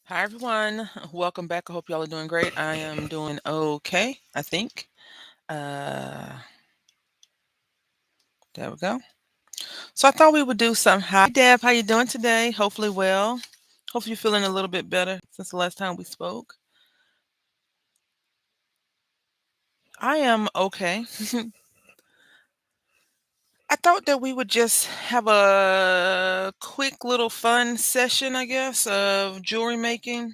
Hi, everyone. Welcome back. I hope y'all are doing great. I am doing okay, I think. Uh, there we go. So I thought we would do some. Hi, Deb. How you doing today? Hopefully well. Hopefully you're feeling a little bit better since the last time we spoke. I am okay. I thought that we would just have a quick little fun session, I guess, of jewelry making.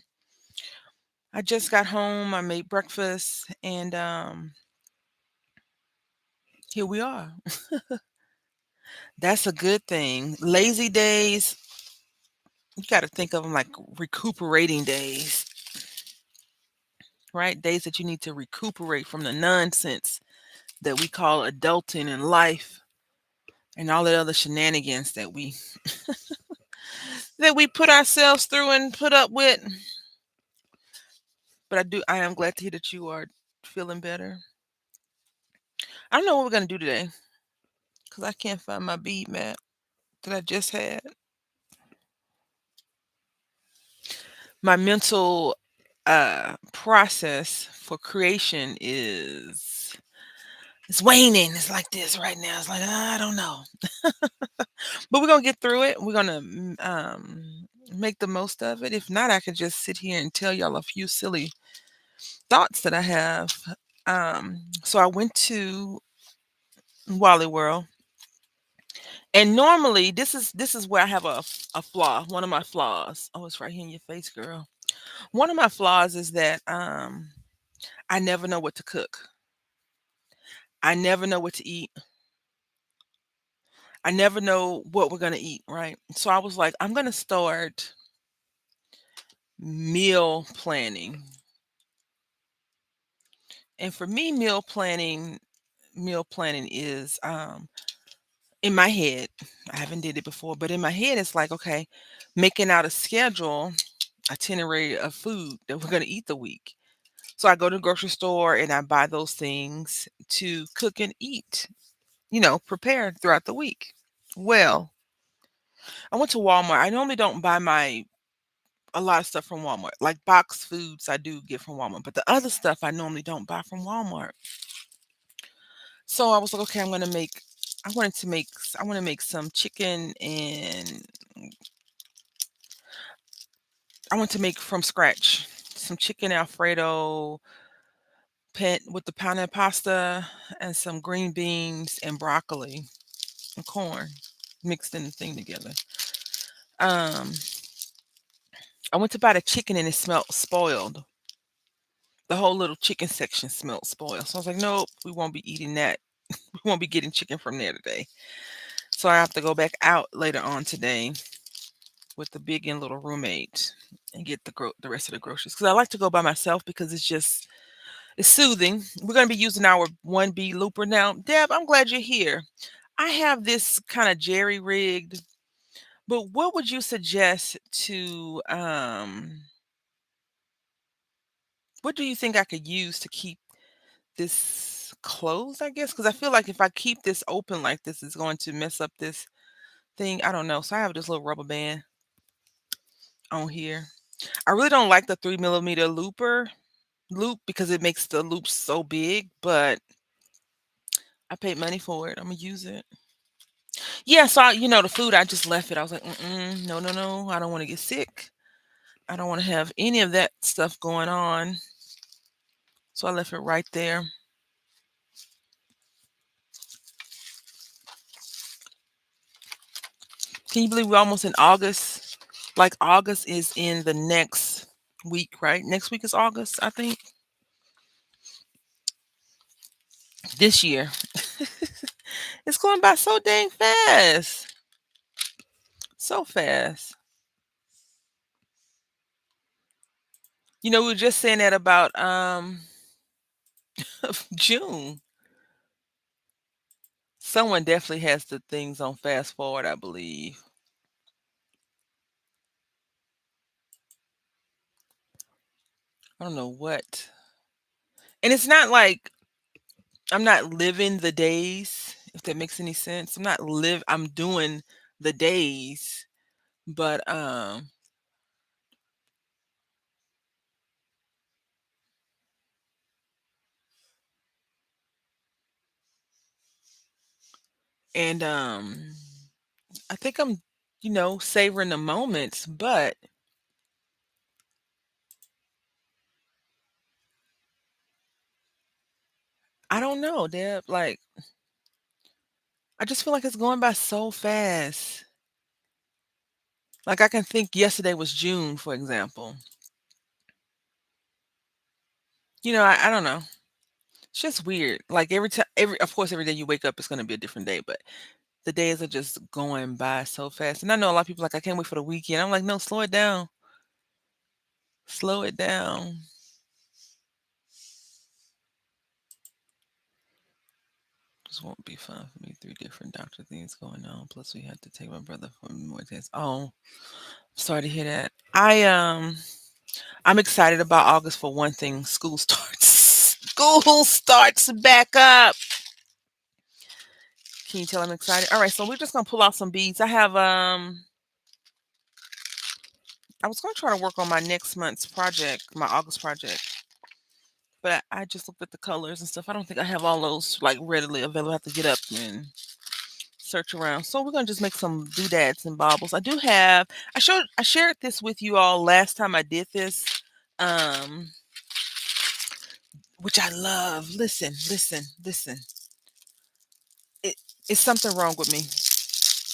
I just got home. I made breakfast, and here we are. That's a good thing. Lazy days, you got to think of them like recuperating days, right? Days that you need to recuperate from the nonsense that we call adulting and life and all the other shenanigans that we put ourselves through and put up with. But I am glad to hear that you are feeling better. I don't know what we're gonna do today because I can't find my bead mat that I just had. My mental process for creation is it's waning. It's like this right now. It's like I don't know, but we're gonna get through it. We're gonna make the most of it. If not, I could just sit here and tell y'all a few silly thoughts that I have. So I went to Wally World, and normally this is where I have a flaw. One of my flaws. Oh, it's right here in your face, girl. One of my flaws is that I never know what to cook. I never know what to eat. I never know what we're gonna eat, right? So I was like, I'm gonna start meal planning. And for me, meal planning is in my head. I haven't did it before, but in my head it's like, okay, making out a schedule, itinerary of food that we're gonna eat the week. So I go to the grocery store and I buy those things to cook and eat, prepare throughout the week. Well, I went to Walmart. I normally don't buy my a lot of stuff from Walmart. Like boxed foods I do get from Walmart, but the other stuff I normally don't buy from Walmart. So I was like, okay, I want to make some chicken and I want to make from scratch some chicken Alfredo pent with the pounded pasta and some green beans and broccoli and corn mixed in the thing together. Um, I went to buy the chicken and it smelled spoiled. The whole little chicken section smelled spoiled. So I was like, nope, we won't be eating that. We won't be getting chicken from there today. So I have to go back out later on today with the big and little roommate and get the rest of the groceries because I like to go by myself because it's soothing. We're gonna be using our 1B looper now. Deb, I'm glad you're here. I have this kind of jerry rigged, but what would you suggest to what do you think I could use to keep this closed, I guess? Because I feel like if I keep this open like this, it's going to mess up this thing. I don't know. So I have this little rubber band on here. I really don't like the 3 millimeter loop because it makes the loop so big, but I paid money for it. I'm gonna use it. Yeah, so the food I just left it. I was like, no, no, no. I don't want to get sick. I don't want to have any of that stuff going on. So I left it right there. Can you believe we're almost in August? Like August is in the next week, right? Next week is August, I think. This year. It's going by so dang fast. So fast. We were just saying that about June. Someone definitely has the things on fast forward, I believe. I don't know what. And it's not like I'm not living the days, if that makes any sense. I'm doing the days, but And I think I'm, savoring the moments, but I don't know, Deb. Like, I just feel like it's going by so fast. Like, I can think yesterday was June, for example. I don't know. It's just weird. Like every time, of course, every day you wake up, it's going to be a different day, but the days are just going by so fast. And I know a lot of people like, I can't wait for the weekend. I'm like, no, slow it down. Slow it down. This won't be fun for me. Three different doctor things going on. Plus, we had to take my brother for more tests. Oh, sorry to hear that. I'm excited about August for one thing. School starts. School starts back up. Can you tell I'm excited? All right, so we're just gonna pull out some beads. I was gonna try to work on my next month's project, my August project, but I just looked at the colors and stuff. I don't think I have all those like readily available. I have to get up and search around. So we're gonna just make some doodads and baubles. I shared this with you all last time I did this. Um, which I love. Listen, listen, listen. It it's something wrong with me.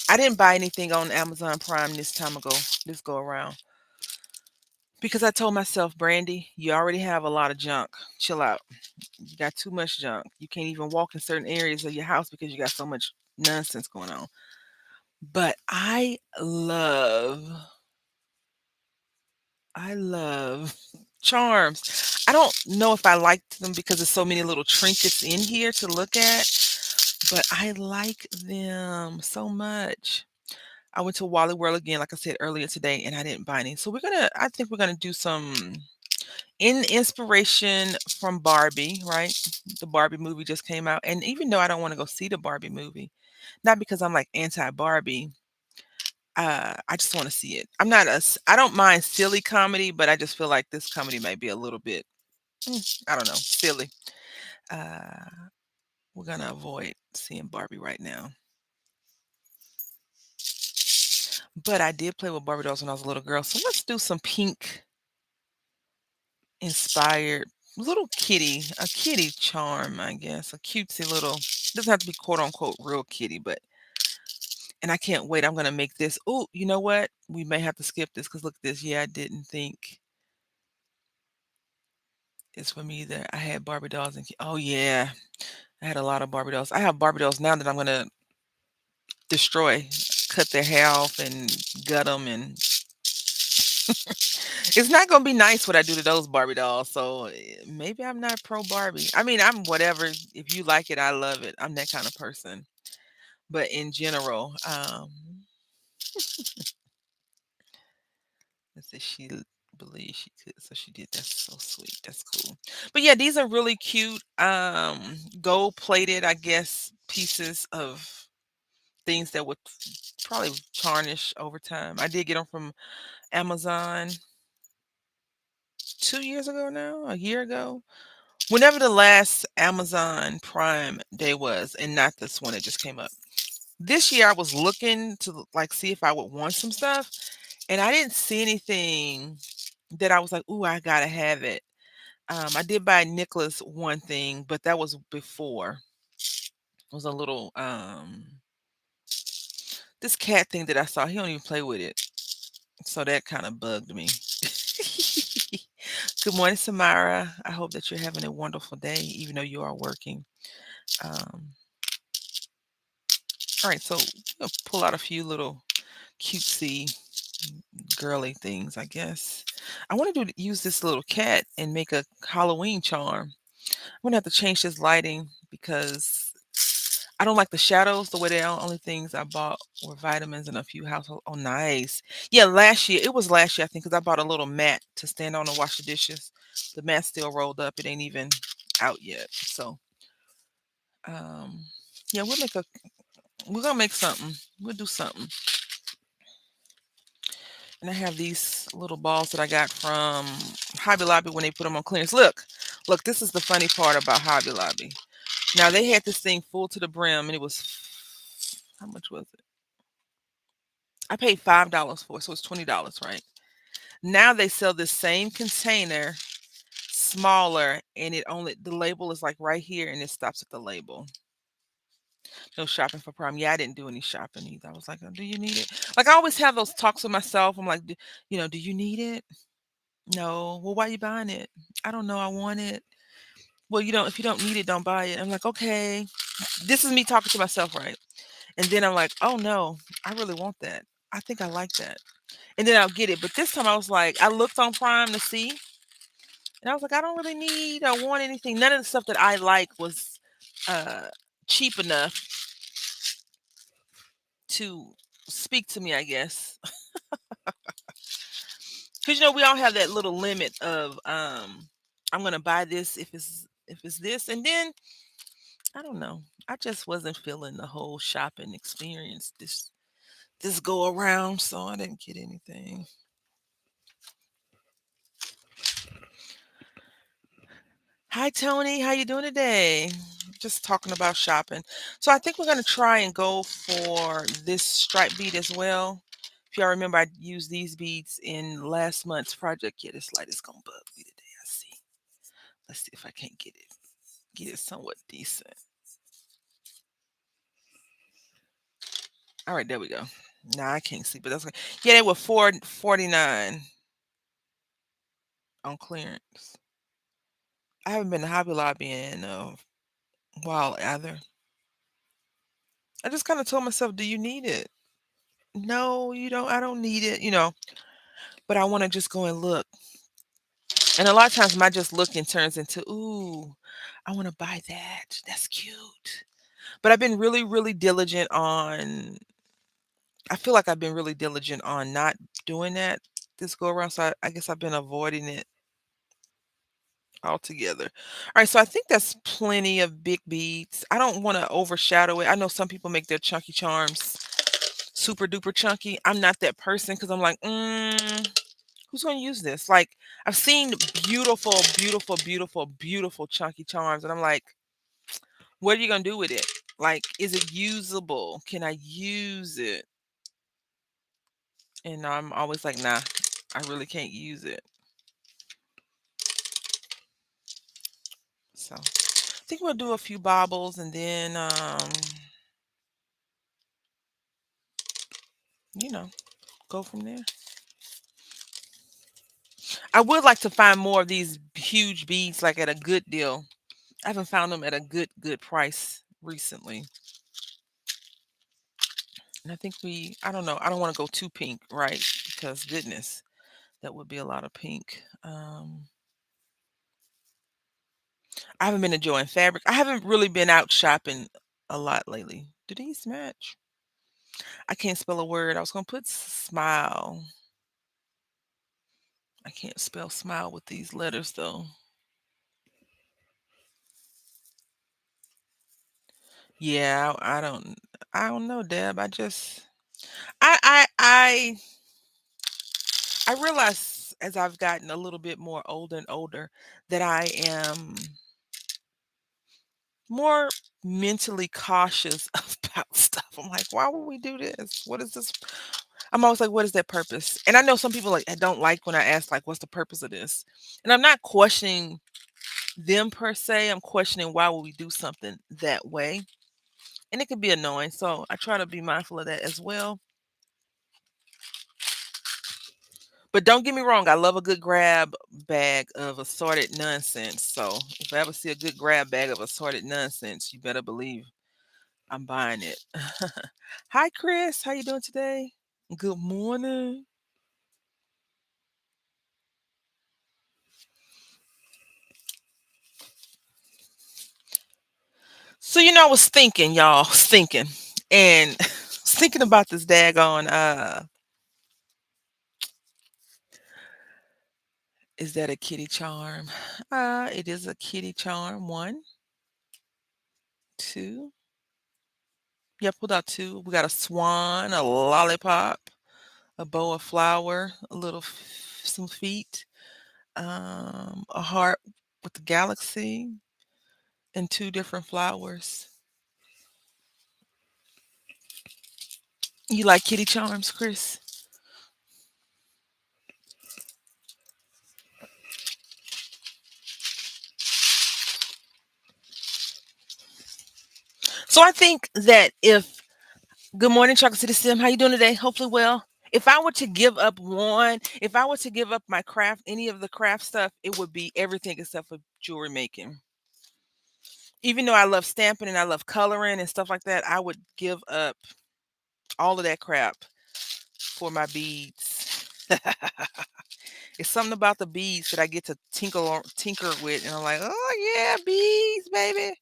I didn't buy anything on Amazon Prime this go around. Because I told myself, Brandy, you already have a lot of junk. Chill out. You got too much junk. You can't even walk in certain areas of your house because you got so much nonsense going on. But I love charms. I don't know if I liked them because there's so many little trinkets in here to look at, but I like them so much. I went to Wally World again, like I said earlier today, and I didn't buy any. So I think we're gonna do some in inspiration from Barbie, right? The Barbie movie just came out. And even though I don't want to go see the Barbie movie, not because I'm like anti Barbie, I just want to see it. I don't mind silly comedy, but I just feel like this comedy might be a little bit, I don't know, silly. Uh, we're going to avoid seeing Barbie right now. But I did play with Barbie dolls when I was a little girl. So let's do some pink inspired a kitty charm, I guess. A cutesy little, doesn't have to be quote unquote real kitty, but, and I can't wait. I'm going to make this. Oh, you know what? We may have to skip this because look at this. Yeah, I didn't think it's for me either. I had Barbie dolls and, oh yeah, I had a lot of Barbie dolls. I have Barbie dolls now that I'm going to destroy, cut their hair off and gut them. And it's not going to be nice what I do to those Barbie dolls. So maybe I'm not pro Barbie. I mean, I'm whatever. If you like it, I love it. I'm that kind of person. But in general, let's say believes she could, so she did. That's so sweet. That's cool. But yeah, these are really cute. Gold plated, I guess, pieces of things that would probably tarnish over time. I did get them from Amazon 2 years ago now, a year ago. Whenever the last Amazon Prime day was, and not this one that just came up. This year I was looking to like see if I would want some stuff, and I didn't see anything that I was like, "Ooh, I gotta have it." I did buy Nicholas one thing, but that was before. It was a little this cat thing that I saw. He don't even play with it, so that kind of bugged me. Good morning, Samara. I hope that you're having a wonderful day, even though you are working. Um, all right, so we'll pull out a few little cutesy girly things, I guess. I want to use this little cat and make a Halloween charm. I'm gonna have to change this lighting because I don't like the shadows the way they are. Only things I bought were vitamins and a few household. Oh, nice. Yeah, last year. It was last year, I think, because I bought a little mat to stand on and wash the dishes. The mat's still rolled up. It ain't even out yet. So, um, yeah, we're gonna make something. We'll do something. And I have these little balls that I got from Hobby Lobby when they put them on clearance. Look, this is the funny part about Hobby Lobby. Now they had this thing full to the brim and it was How much was it? I paid $5 for it, so it's $20, right? Now they sell this same container smaller, and it only the label is like right here and it stops at the label. No shopping for Prime. Yeah, I didn't do any shopping either. I was like, "Do you need it?" Like I always have those talks with myself. I'm like, Do you need it?" No. Well, why are you buying it? I don't know. I want it. Well, if you don't need it, don't buy it. I'm like, okay. This is me talking to myself, right? And then I'm like, oh no, I really want that. I think I like that. And then I'll get it. But this time I was like, I looked on Prime to see, and I was like, I don't really need or want anything. None of the stuff that I like was uh cheap enough to speak to me, I guess. Because we all have that little limit of I'm gonna buy this if it's this, and then I don't know. I just wasn't feeling the whole shopping experience this go around, so I didn't get anything. Hi Tony, how you doing today? Just talking about shopping. So I think we're gonna try and go for this stripe bead as well. If y'all remember, I used these beads in last month's project. Yeah, this light is gonna bug me today. I see. Let's see if I can't get it somewhat decent. All right, there we go. Nah, I can't see, but that's okay. Yeah, they were 4.49 on clearance. I haven't been to Hobby Lobby in a while either. I just kind of told myself, "Do you need it?" No, you don't. I don't need it. But I want to just go and look. And a lot of times, my just looking turns into, "Ooh, I want to buy that. That's cute." But I've been really, really diligent on. I feel like I've been really diligent on not doing that this go around. So I guess I've been avoiding it altogether. All right, so I think that's plenty of big beads. I don't want to overshadow it. I know some people make their chunky charms super duper chunky. I'm not that person because I'm like, who's going to use this? Like, I've seen beautiful, beautiful, beautiful, beautiful chunky charms, and I'm like, what are you going to do with it? Like, is it usable? Can I use it? And I'm always like, nah, I really can't use it. So I think we'll do a few baubles and then, you know, go from there. I would like to find more of these huge beads, like at a good deal. I haven't found them at a good price recently. And I think I don't know. I don't want to go too pink, right? Because goodness, that would be a lot of pink. I haven't been enjoying fabric. I haven't really been out shopping a lot lately. Do these match? I can't spell a word. I was gonna put smile. I can't spell smile with these letters though. Yeah, I don't know, Deb. I realize as I've gotten a little bit more older and older that I am more mentally cautious about stuff. I'm like, why would we do this? What is this? I'm always like, what is that purpose? And I know some people like I don't like when I ask like, what's the purpose of this? And I'm not questioning them per se. I'm questioning why would we do something that way? And it can be annoying. So I try to be mindful of that as well. But don't get me wrong, I love a good grab bag of assorted nonsense. So if I ever see a good grab bag of assorted nonsense, you better believe I'm buying it. Hi, Chris. How you doing today? Good morning. So I was thinking, y'all, I was thinking, and was thinking about this daggone. Is that a kitty charm? It is a kitty charm. One, two. Yeah, pulled out two. We got a swan, a lollipop, a bow of flower, some feet, a heart with the galaxy, and two different flowers. You like kitty charms, Chris? So I think that if good morning, Chocolate City Sim, how you doing today? Hopefully well. If I were to give up one, if I were to give up my craft, any of the craft stuff, it would be everything except for jewelry making. Even though I love stamping and I love coloring and stuff like that, I would give up all of that crap for my beads. It's something about the beads that I get to tinker with, and I'm like, oh yeah, beads, baby,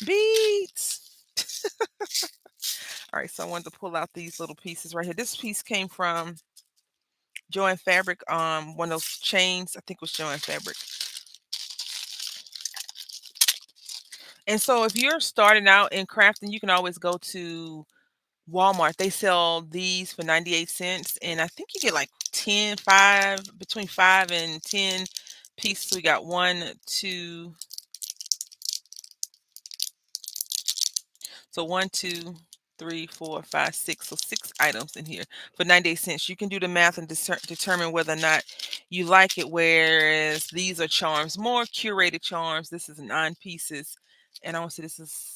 beads. All right, so I wanted to pull out these little pieces right here. This piece came from Joy and Fabric, one of those chains. I think it was Joy and Fabric. And so if you're starting out in crafting, you can always go to Walmart. They sell these for 98 cents. And I think you get like 10, 5, between 5 and 10 pieces. We got one, two, so one, two, three, four, five, six. So 6 items in here for 98 cents. You can do the math and determine whether or not you like it. Whereas these are charms, more curated charms. This is 9 pieces. And I want to say this is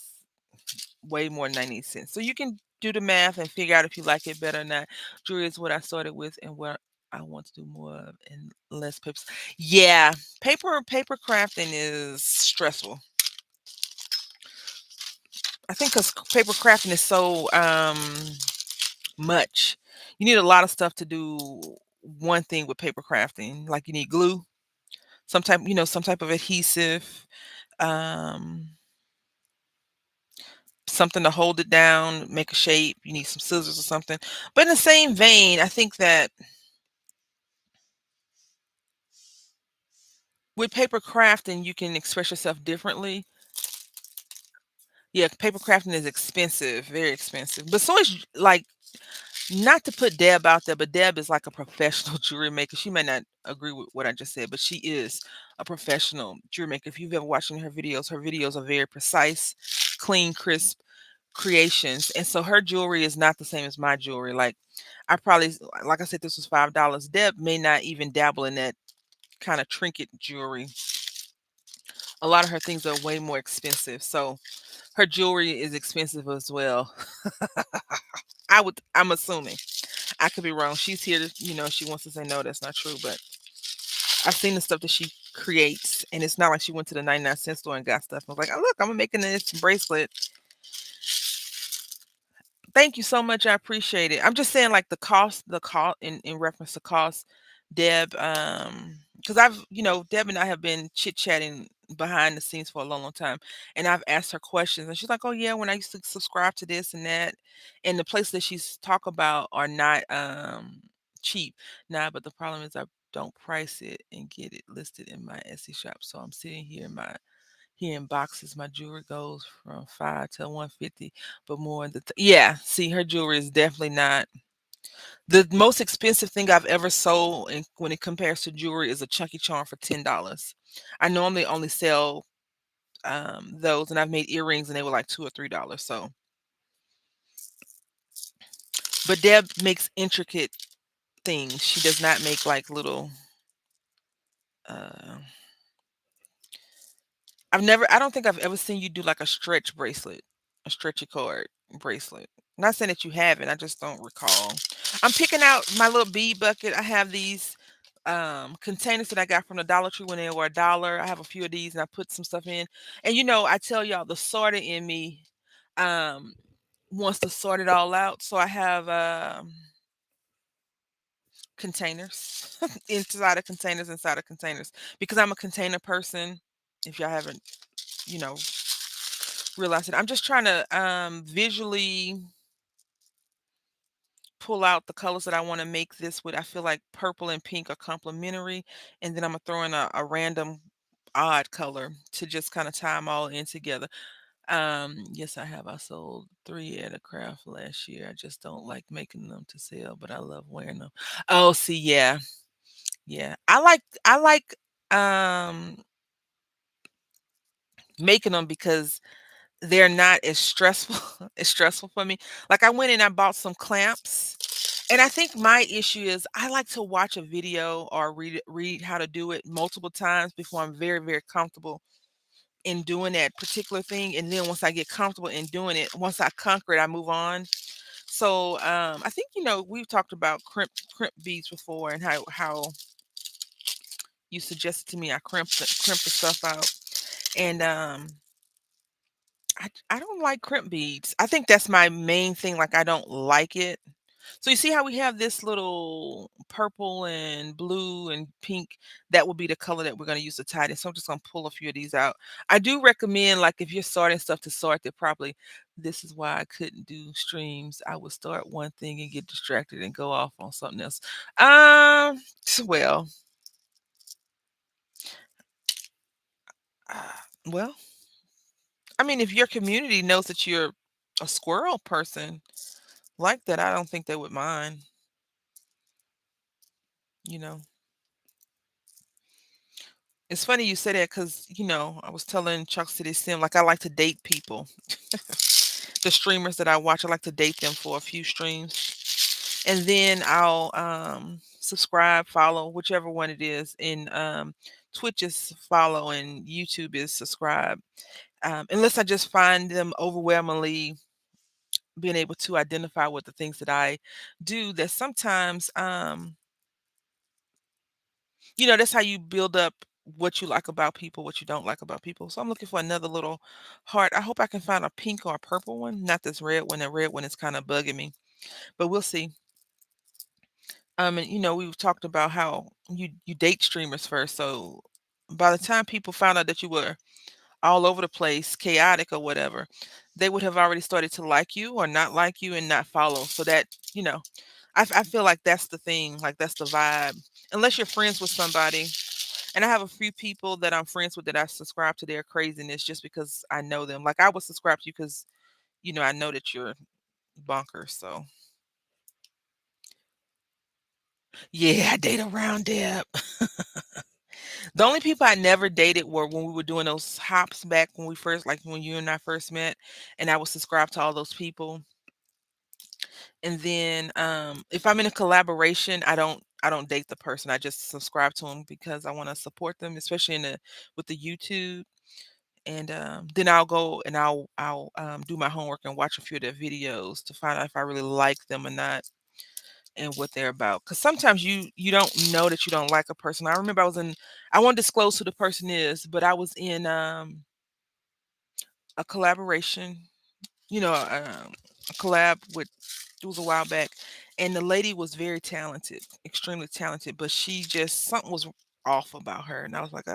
way more than 98 cents. So you can do the math and figure out if you like it better or not. Jewelry is what I started with and what I want to do more of and less papers. Yeah, paper crafting is stressful. I think because paper crafting is so much. You need a lot of stuff to do one thing with paper crafting. Like you need glue, some type of adhesive, um, something to hold it down, make a shape. You need some scissors or something. But in the same vein, I think that with paper crafting, you can express yourself differently. Yeah, paper crafting is expensive, very expensive. But so is like not to put Deb out there, but Deb is like a professional jewelry maker. She may not agree with what I just said, but she is a professional jewelry maker. If you've ever watched any of her videos are very precise, clean, crisp creations. And so her jewelry is not the same as my jewelry. Like I probably, like I said, this was $5. Deb may not even dabble in that kind of trinket jewelry. A lot of her things are way more expensive. So her jewelry is expensive as well. I'm assuming. I could be wrong. She's here to, she wants to say no, that's not true, but I've seen the stuff that she creates, and it's not like she went to the 99-cent store and got stuff. I was like, oh, look, I'm making this bracelet. Thank you so much. I appreciate it. I'm just saying, like the cost in reference to cost, Deb, because Deb and I have been chit chatting behind the scenes for a long, long time, and I've asked her questions, and she's like, "Oh yeah, when I used to subscribe to this and that, and the places that she's talk about are not cheap, nah, but the problem is I don't price it and get it listed in my Etsy shop, so I'm sitting here in boxes. My jewelry goes from 5 to 150, but more yeah. See, her jewelry is definitely not the most expensive thing I've ever sold. And when it compares to jewelry, is a chunky charm for $10. I normally only sell those, and I've made earrings, and they were like $2 or $3. So, but Deb makes intricate things. She does not make like little. Uh, I don't think I've ever seen you do like a stretch bracelet, a stretchy cord bracelet. Not saying that you haven't, I just don't recall. I'm picking out my little bead bucket. I have these containers that I got from the Dollar Tree when they were $1. I have a few of these and I put some stuff in. And I tell y'all the sorter in me um wants to sort it all out. So I have containers inside of containers because I'm a container person. If y'all haven't, you know, realize it. I'm just trying to visually pull out the colors that I want to make this with. I feel like purple and pink are complementary, and then I'm gonna throw in a random odd color to just kind of tie them all in together. Yes, I have. I sold 3 at a craft last year. I just don't like making them to sell, but I love wearing them. Oh, see, yeah, yeah. I like um making them because they're not as stressful as stressful for me. Like I went and I bought some clamps. And I think my issue is I like to watch a video or read how to do it multiple times before I'm very, very comfortable in doing that particular thing. And then once I get comfortable in doing it, once I conquer it, I move on. So I think we've talked about crimp beads before and how you suggested to me I crimp the stuff out. And I don't like crimp beads. I think that's my main thing. Like I don't like it. So you see how we have this little purple and blue and pink? That will be the color that we're going to use to tie this. So I'm just going to pull a few of these out. I do recommend, like, if you're sorting stuff, to sort it properly. This is why I couldn't do streams. I would start one thing and get distracted and go off on something else. Well, uh, well, I mean, if your community knows that you're a squirrel person like that, I don't think they would mind, you know. It's funny you say that because, I was telling Chuck City Sim, like, I like to date people. The streamers that I watch, I like to date them for a few streams. And then I'll subscribe, follow, whichever one it is. And Twitch is follow and YouTube is subscribe. Unless I just find them overwhelmingly being able to identify with the things that I do, that sometimes that's how you build up what you like about people, what you don't like about people. So I'm looking for another little heart. I hope I can find a pink or a purple one, not this red one. The red one is kind of bugging me, but we'll see. And we've talked about how you date streamers first. So by the time people found out that you were all over the place, chaotic or whatever, they would have already started to like you or not like you and not follow. So that, you know, I feel like that's the thing, like that's the vibe. Unless you're friends with somebody. And I have a few people that I'm friends with that I subscribe to their craziness just because I know them. Like I would subscribe to you because, I know that you're bonkers. So yeah, I date around Deb. The only people I never dated were when we were doing those hops back when we first, like when you and I first met, and I would subscribe to all those people. And then if I'm in a collaboration, I don't date the person. I just subscribe to them because I want to support them, especially in the with the YouTube. And then I'll go and I'll do my homework and watch a few of their videos to find out if I really like them or not and what they're about. Because sometimes you don't know that you don't like a person. I remember I won't disclose who the person is, but I was in a collaboration, a collab with, it was a while back, and the lady was very talented, extremely talented, but she just, something was off about her, and I was like,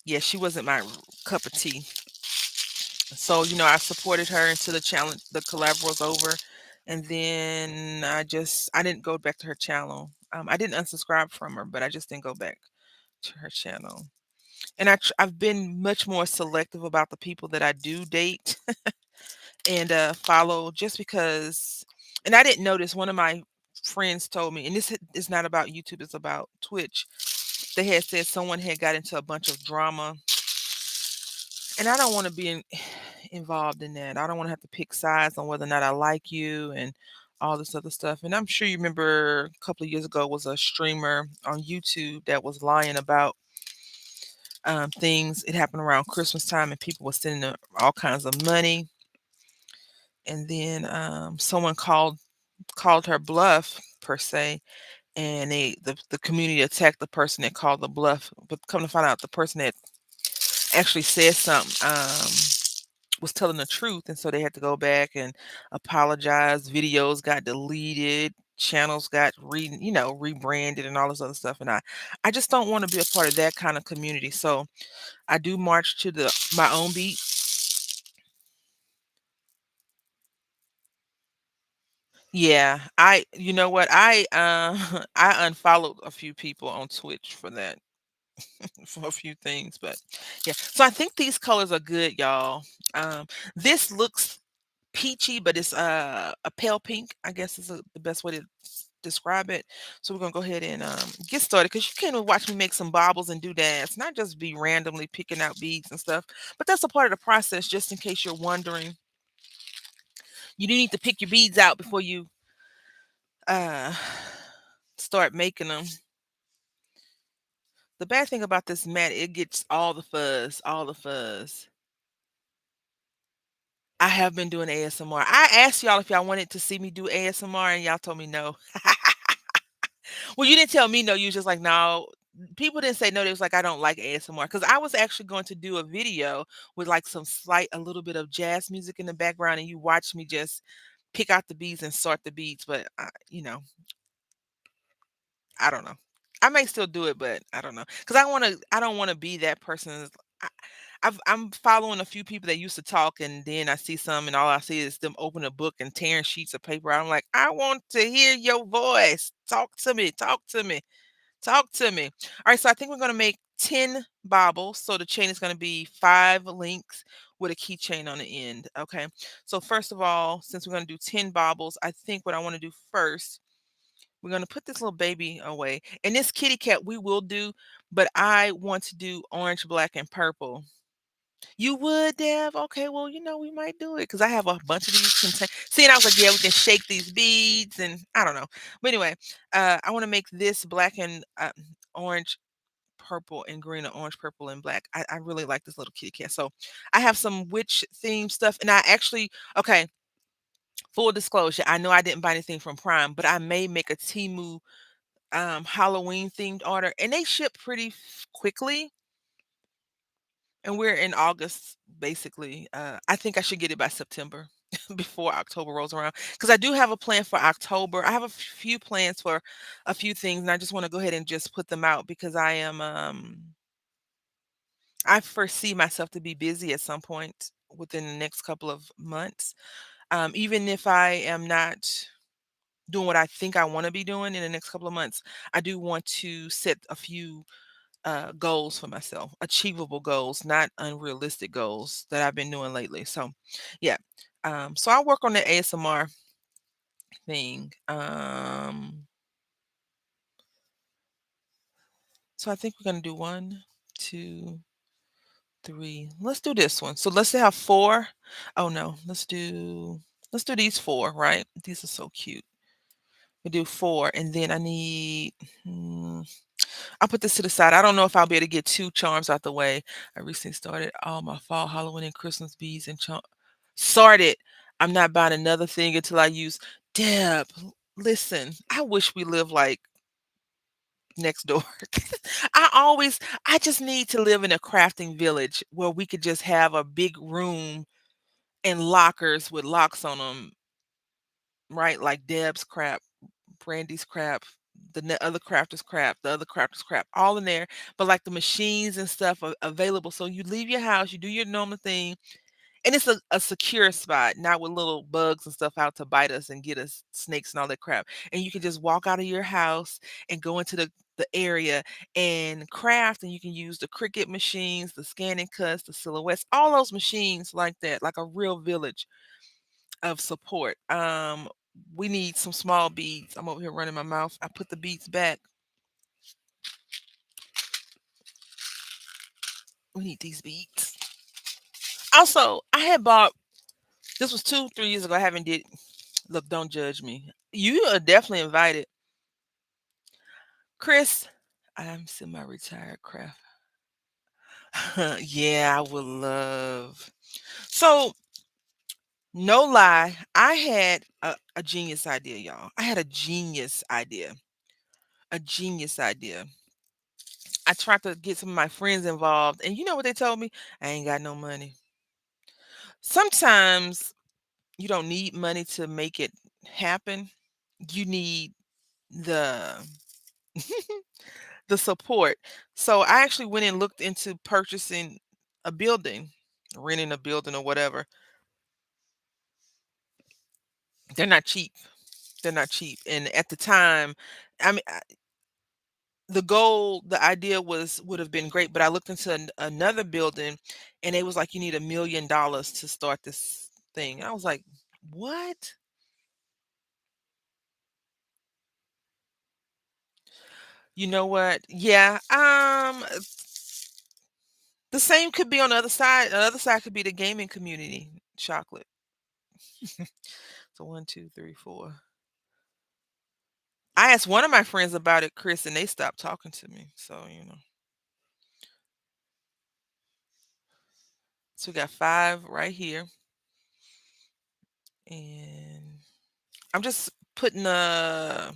yeah, she wasn't my cup of tea. So, I supported her until the collab was over. And then I didn't go back to her channel. I didn't unsubscribe from her, but I just didn't go back to her channel. And I've been much more selective about the people that I do date and follow, just because. And I didn't notice, one of my friends told me, and this is not about YouTube, it's about Twitch. They had said someone had got into a bunch of drama, and I don't want to be involved in that. I don't want to have to pick sides on whether or not I like you and all this other stuff. And I'm sure you remember a couple of years ago was a streamer on YouTube that was lying about things. It happened around Christmas time, and people were sending her all kinds of money. And then someone called her bluff per se, and the community attacked the person that called the bluff. But come to find out, the person that actually said something was telling the truth, and so they had to go back and apologize. Videos got deleted, channels got rebranded, and all this other stuff. And I just don't want to be a part of that kind of community. So I do march to my own beat. Yeah, you know what, I unfollowed a few people on Twitch for that, for a few things. But yeah, so I think these colors are good, y'all. This looks peachy, but it's a pale pink, I guess is the best way to describe it. So we're gonna go ahead and get started because you can watch me make some baubles and doodads, not just be randomly picking out beads and stuff. But that's a part of the process, just in case you're wondering. You do need to pick your beads out before you uh start making them. The bad thing about this mat, it gets all the fuzz, all the fuzz. I have been doing ASMR. I asked y'all if y'all wanted to see me do ASMR, and y'all told me no. Well, you didn't tell me no. You was just like, no. People didn't say no. They was like, I don't like ASMR because I was actually going to do a video with like some slight, a little bit of jazz music in the background, and you watch me just pick out the beats and sort the beats. But I don't know. I may still do it, but I don't know because I don't want to be that person. I, I'm following a few people that used to talk, and then I see some, and all I see is them open a book and tearing sheets of paper out. I'm like, I want to hear your voice. Talk to me. Talk to me. Talk to me. All right, so I think we're gonna make 10 bobbles. So the chain is gonna be 5 links with a keychain on the end. Okay. So first of all, since we're gonna do 10 bobbles, I think what I want to do first, we're gonna put this little baby away. And this kitty cat we will do, but I want to do orange, black, and purple. You would, Dev? Okay, well, we might do it because I have a bunch of these See, and I was like, yeah, we can shake these beads, and I don't know. But anyway, I want to make this black and orange, purple, and green, or orange, purple, and black. I really like this little kitty cat. So I have some witch theme stuff, and I actually, okay, full disclosure, I know I didn't buy anything from Prime, but I may make a Temu Halloween themed order, and they ship pretty quickly. And we're in August, basically. I think I should get it by September before October rolls around because I do have a plan for October. I have a few plans for a few things, and I just want to go ahead and just put them out because I foresee myself to be busy at some point within the next couple of months. Even if I am not doing what I think I want to be doing in the next couple of months, I do want to set a few goals for myself, achievable goals, not unrealistic goals that I've been doing lately. So, yeah. So I'll work on the ASMR thing. So I think we're gonna do one, two, three. Let's do this one. So let's have four. Oh no, let's do these four, right? These are so cute. We do four, and then I need. I'll put this to the side. I don't know if I'll be able to get 2 charms out the way. I recently started all my fall, Halloween, and Christmas beads and sorted. I'm not buying another thing until I use Deb. Listen, I wish we lived like next door. I just need to live in a crafting village where we could just have a big room and lockers with locks on them, right? Like Deb's crap, Brandy's crap, other crafter's crap, the other crafter's crap, all in there. But like the machines and stuff are available. So you leave your house, you do your normal thing, and it's a secure spot, not with little bugs and stuff out to bite us and get us, snakes and all that crap. And you can just walk out of your house and go into the area and craft, and you can use the Cricut machines, the scanning cuts, the silhouettes, all those machines like that, like a real village of support. We need some small beads. I'm over here running my mouth. I put the beads back. We need these beads. Also, I had bought, this was 2, 3 years ago. I haven't did. Look, don't judge me. You are definitely invited. Chris, I'm semi-retired craft. Yeah, I would love. So, no lie, I had a genius idea, y'all. I had a genius idea. A genius idea. I tried to get some of my friends involved, and you know what they told me? I ain't got no money. Sometimes you don't need money to make it happen. You need the the support. So I actually went and looked into purchasing a building, renting a building or whatever. They're not cheap. They're not cheap. And at the time, I mean, the goal, the idea would have been great, but I looked into another building, and it was like you need $1 million to start this thing. I was like, what? You know what? Yeah. The same could be on the other side. The other side could be the gaming community chocolate. So one, two, three, four. I asked one of my friends about it, Chris, and they stopped talking to me. So, so we got five right here. And I'm just putting the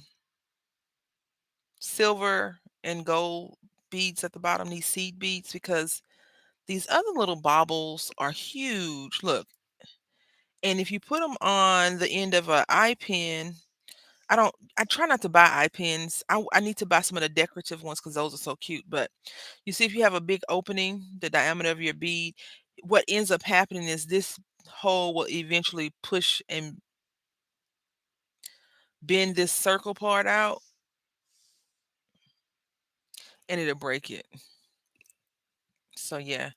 silver and gold beads at the bottom, these seed beads, because these other little baubles are huge. Look. And if you put them on the end of a eye pin, I try not to buy eye pins. I need to buy some of the decorative ones because those are so cute. But you see, if you have a big opening, the diameter of your bead, what ends up happening is this hole will eventually push and bend this circle part out, and it'll break it. So yeah.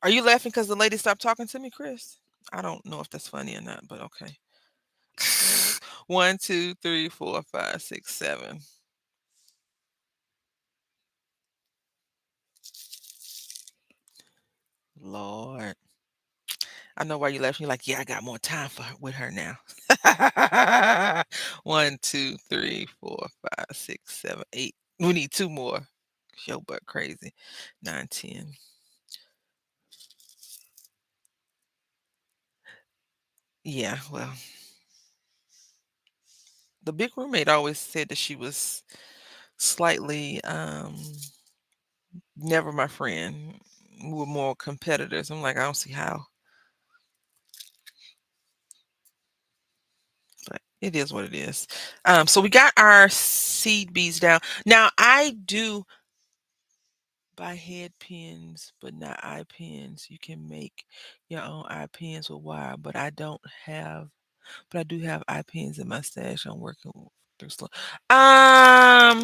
Are you laughing because the lady stopped talking to me, Chris? I don't know if that's funny or not, but okay. One, two, three, four, five, six, seven. Lord. I know why you left. You're like, yeah, I got more time for her, with her now. One, two, three, four, five, six, seven, eight. We need two more. Show butt crazy. Nine, 10. Yeah, well, the big roommate always said that she was slightly never my friend. We were more competitors. I'm like, I don't see how. But it is what it is. So we got our seed beads down. Now I do buy head pins, but not eye pins. You can make your own eye pins with wire, but I do have eye pins in my stash. I'm working through slow. Um,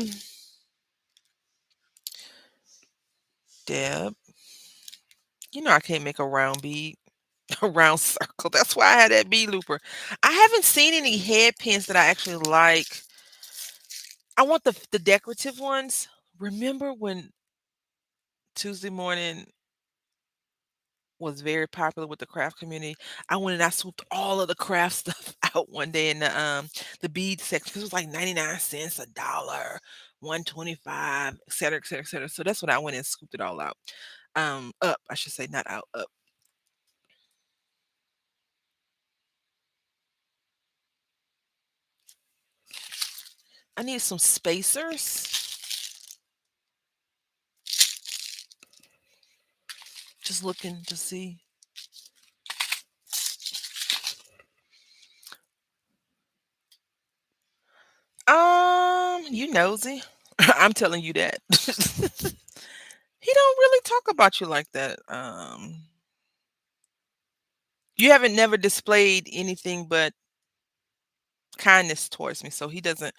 Deb, I can't make a round bead, a round circle. That's why I had that bead looper. I haven't seen any head pins that I actually like. I want the decorative ones. Remember when Tuesday morning was very popular with the craft community? I went and I swooped all of the craft stuff out one day in the bead section because it was like 99 cents, a dollar, 125, et cetera, et cetera, et cetera. So that's when I went and scooped it all out. Up, I should say, not out, up. I need some spacers. Just looking to see. You nosy. I'm telling you that. He don't really talk about you like that. You haven't never displayed anything but kindness towards me. So he doesn't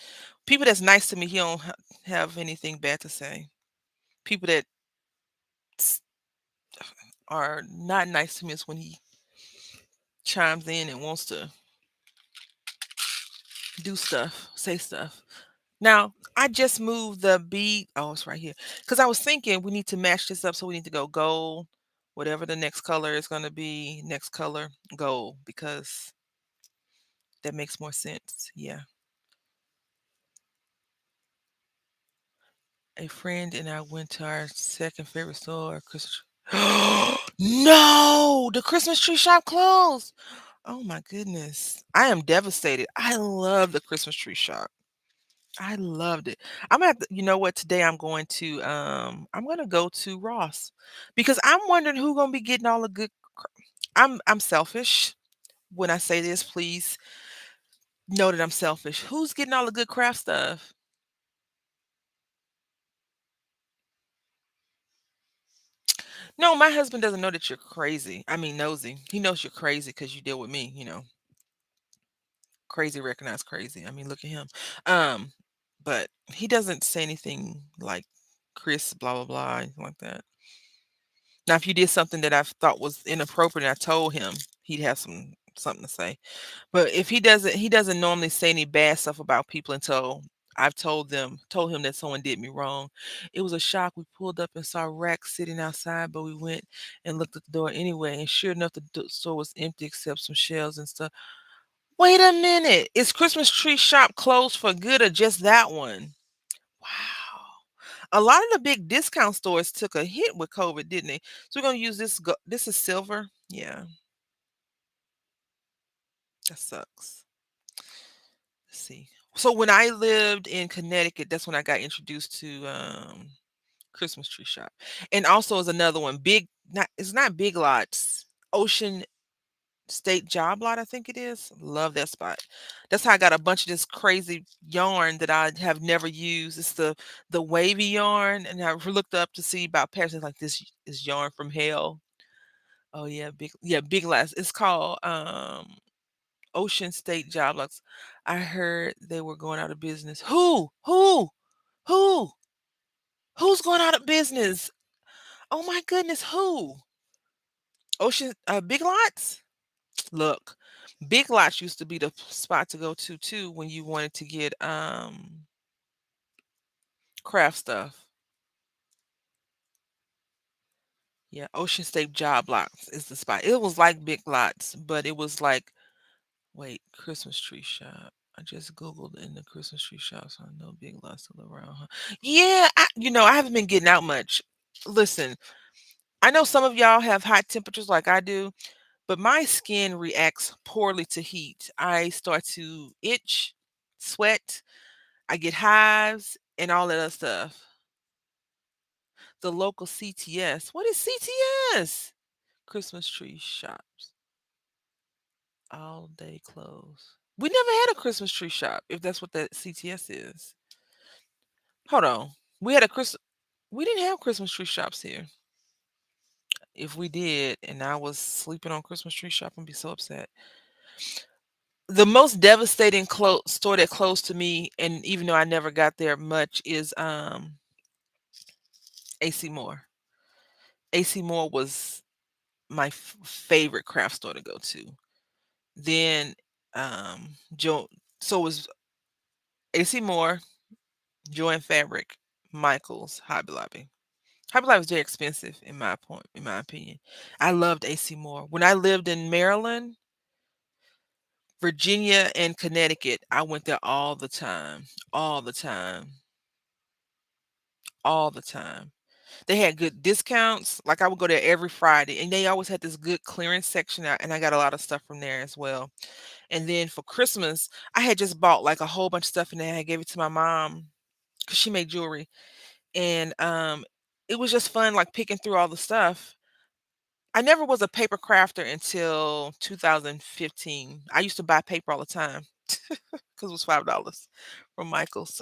people that's nice to me, he don't have anything bad to say. People that s- are not nice to me is when he chimes in and wants to do stuff, say stuff. Now, I just moved the bead. Oh, it's right here. Because I was thinking we need to match this up. So we need to go gold, whatever the next color is going to be, next color, gold, because that makes more sense. Yeah. A friend and I went to our second favorite store, Christmas. No, the Christmas tree shop closed. Oh my goodness. I am devastated. I love the Christmas tree shop. I loved it. I'm gonna have to, you know what? Today I'm gonna go to Ross because I'm wondering who gonna be getting all the good. I'm selfish when I say this. Please know that I'm selfish. Who's getting all the good craft stuff? No, my husband doesn't know that you're crazy. I mean, nosy. He knows you're crazy because you deal with me. Crazy recognize crazy. I mean, look at him. Um, but he doesn't say anything like Chris, blah blah blah, anything like that. Now, if you did something that I thought was inappropriate and I told him, he'd have something to say. But if he doesn't normally say any bad stuff about people until I've told him that someone did me wrong. It was a shock. We pulled up and saw racks sitting outside, but we went and looked at the door anyway. And sure enough, the store was empty except some shelves and stuff. Wait a minute. Is Christmas tree shop closed for good or just that one? Wow. A lot of the big discount stores took a hit with COVID, didn't they? So we're gonna use this. This is silver. Yeah, that sucks. Let's see. So when I lived in Connecticut, that's when I got introduced to Christmas tree shop, and also is another one. Big, not it's not Big Lots. Ocean State Job Lot, I think it is. Love that spot. That's how I got a bunch of this crazy yarn that I have never used. It's the wavy yarn, and I looked up to see about patterns like this is yarn from hell. Oh yeah, Big Lots. It's called Ocean State Job Lots. I heard they were going out of business. Who? Who's going out of business? Oh my goodness, who? Ocean Big Lots? Look, Big Lots used to be the spot to go to too when you wanted to get craft stuff. Yeah, Ocean State Job Lots is the spot. It was like Big Lots, but it was like wait, Christmas tree shop. I just googled in the Christmas tree shop, so I know Big Lots still around. Huh? Yeah, I haven't been getting out much. Listen, I know some of y'all have hot temperatures like I do, but my skin reacts poorly to heat. I start to itch, sweat, I get hives and all that other stuff. The local CTS. What is CTS? Christmas tree shops. All day close. We never had a Christmas tree shop, if that's what that CTS is. Hold on. We had a Chris we didn't have Christmas tree shops here. If we did and I was sleeping on Christmas tree shop, I'd be so upset. The most devastating store that close to me, and even though I never got there much, is AC Moore. AC Moore was my favorite craft store to go to. Then Joe so it was AC Moore, Joanne Fabric, Michaels, Hobby Lobby. Hobby Lobby was very expensive in my opinion. I loved AC Moore. When I lived in Maryland, Virginia, and Connecticut, I went there all the time. All the time. All the time. They had good discounts. Like I would go there every Friday, and they always had this good clearance section out, and I got a lot of stuff from there as well. And then for Christmas, I had just bought like a whole bunch of stuff in there. I gave it to my mom because she made jewelry, and it was just fun, like picking through all the stuff. I never was a paper crafter until 2015. I used to buy paper all the time because it was $5 from Michaels.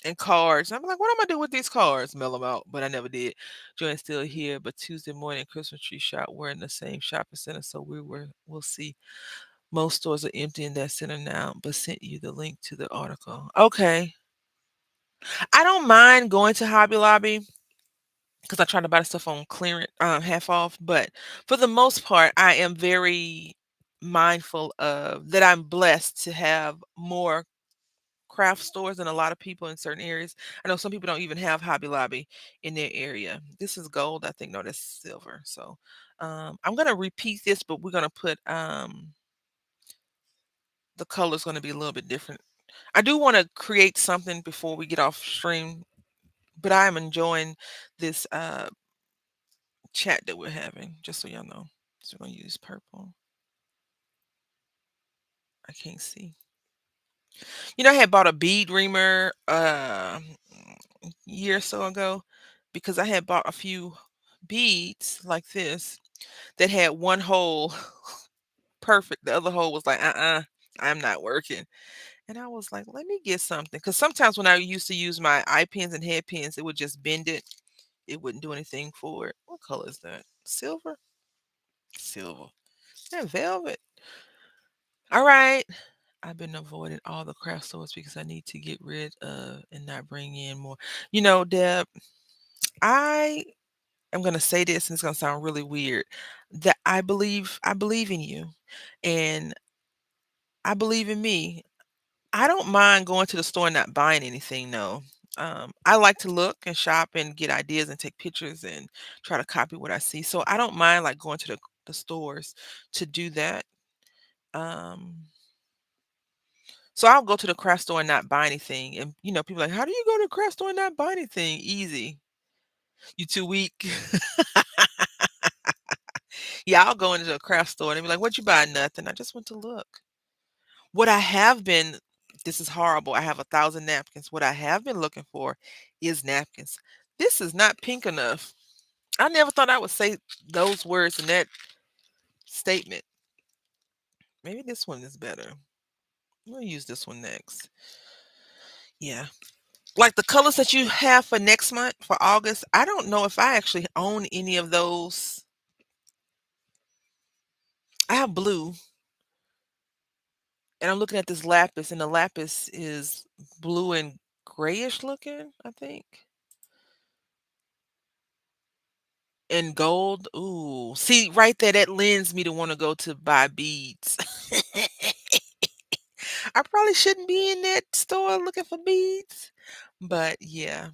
And cards. I'm like, what am I do with these cards? Mail them out, but I never did. Joanne's still here, but Tuesday morning Christmas tree shop. We're in the same shopping center, so we'll see. Most stores are empty in that center now, but sent you the link to the article. Okay. I don't mind going to Hobby Lobby because I try to buy the stuff on clearance, half off. But for the most part, I am very mindful of that. I'm blessed to have more craft stores than a lot of people in certain areas. I know some people don't even have Hobby Lobby in their area. This is gold, I think. No, that's silver. So I'm gonna repeat this, but we're gonna put the color's gonna be a little bit different. I do want to create something before we get off stream, but I am enjoying this chat that we're having, just so y'all know. So we're gonna use purple. I can't see. I had bought a bead reamer year or so ago because I had bought a few beads like this that had one hole perfect. The other hole was like, I'm not working. And I was like, let me get something. Because sometimes when I used to use my eye pins and head pins, it would just bend it. It wouldn't do anything for it. What color is that? Silver? Silver. Yeah, velvet. All right. I've been avoiding all the craft stores because I need to get rid of and not bring in more. Deb, I am gonna say this and it's gonna sound really weird. That I believe in you and I believe in me. I don't mind going to the store and not buying anything, no. I like to look and shop and get ideas and take pictures and try to copy what I see. So I don't mind like going to the stores to do that. Um, so I'll go to the craft store and not buy anything. And people are like, how do you go to the craft store and not buy anything? Easy. You too weak. Yeah, I'll go into a craft store and they be like, "What you buy?" Nothing. I just went to look. What I have been This is horrible. I have 1,000 napkins. What I have been looking for is napkins. This is not pink enough. I never thought I would say those words in that statement. Maybe this one is better. We'll use this one next. Yeah. Like the colors that you have for next month, for August, I don't know if I actually own any of those. I have blue, and I'm looking at this lapis, and the lapis is blue and grayish looking, I think. And gold. Ooh. See, right there, that lends me to want to go to buy beads. I probably shouldn't be in that store looking for beads. But yeah,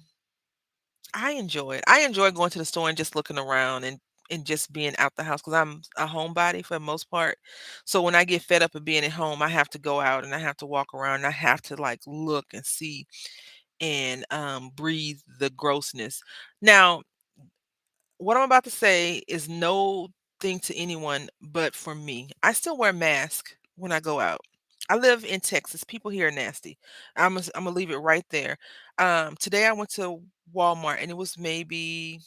I enjoy it. I enjoy going to the store and just looking around and just being out the house because I'm a homebody for the most part. So when I get fed up of being at home, I have to go out and I have to walk around and I have to like look and see and breathe the grossness. Now, what I'm about to say is no thing to anyone but for me. I still wear a mask when I go out. I live in Texas. People here are nasty. I'm gonna leave it right there. Today I went to Walmart and it was maybe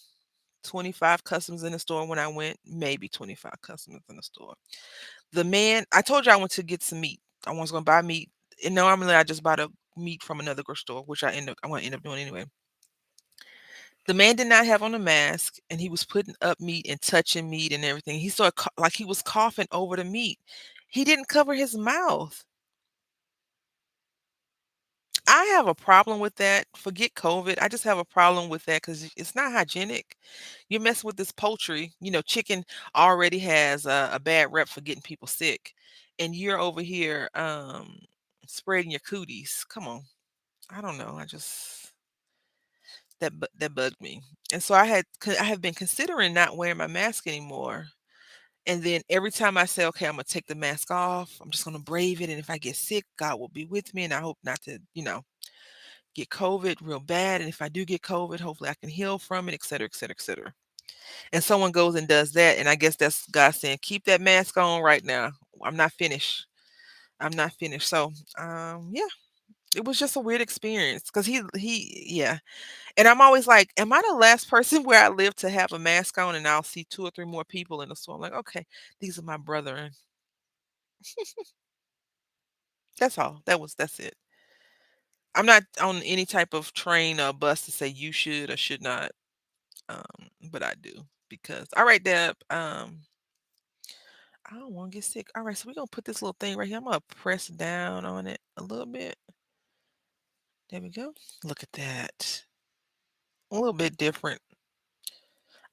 25 customers in the store when I went. Maybe 25 customers in the store. The man, I told you I went to get some meat. I was gonna buy meat, and normally I just buy the meat from another grocery store, which I'm gonna end up doing anyway. The man did not have on a mask, and he was putting up meat and touching meat and everything. He started like he was coughing over the meat. He didn't cover his mouth. I have a problem with that. Forget COVID. I just have a problem with that because it's not hygienic. You're messing with this poultry. Chicken already has a bad rep for getting people sick, and you're over here spreading your cooties. Come on. I don't know. That bugged me. And so I have been considering not wearing my mask anymore. And then every time I say, okay, I'm gonna take the mask off, I'm just gonna brave it. And if I get sick, God will be with me. And I hope not to, get COVID real bad. And if I do get COVID, hopefully I can heal from it, et cetera, et cetera, et cetera. And someone goes and does that. And I guess that's God saying, keep that mask on right now. I'm not finished. I'm not finished. So yeah, it was just a weird experience because yeah. And I'm always like, am I the last person where I live to have a mask on and I'll see 2 or 3 more people in the store? I'm like, okay, these are my brethren. That's all. That's it. I'm not on any type of train or bus to say you should or should not. But I do because all right, Deb. I don't want to get sick. All right, so we're gonna put this little thing right here. I'm gonna press down on it a little bit. There we go. Look at that. A little bit different.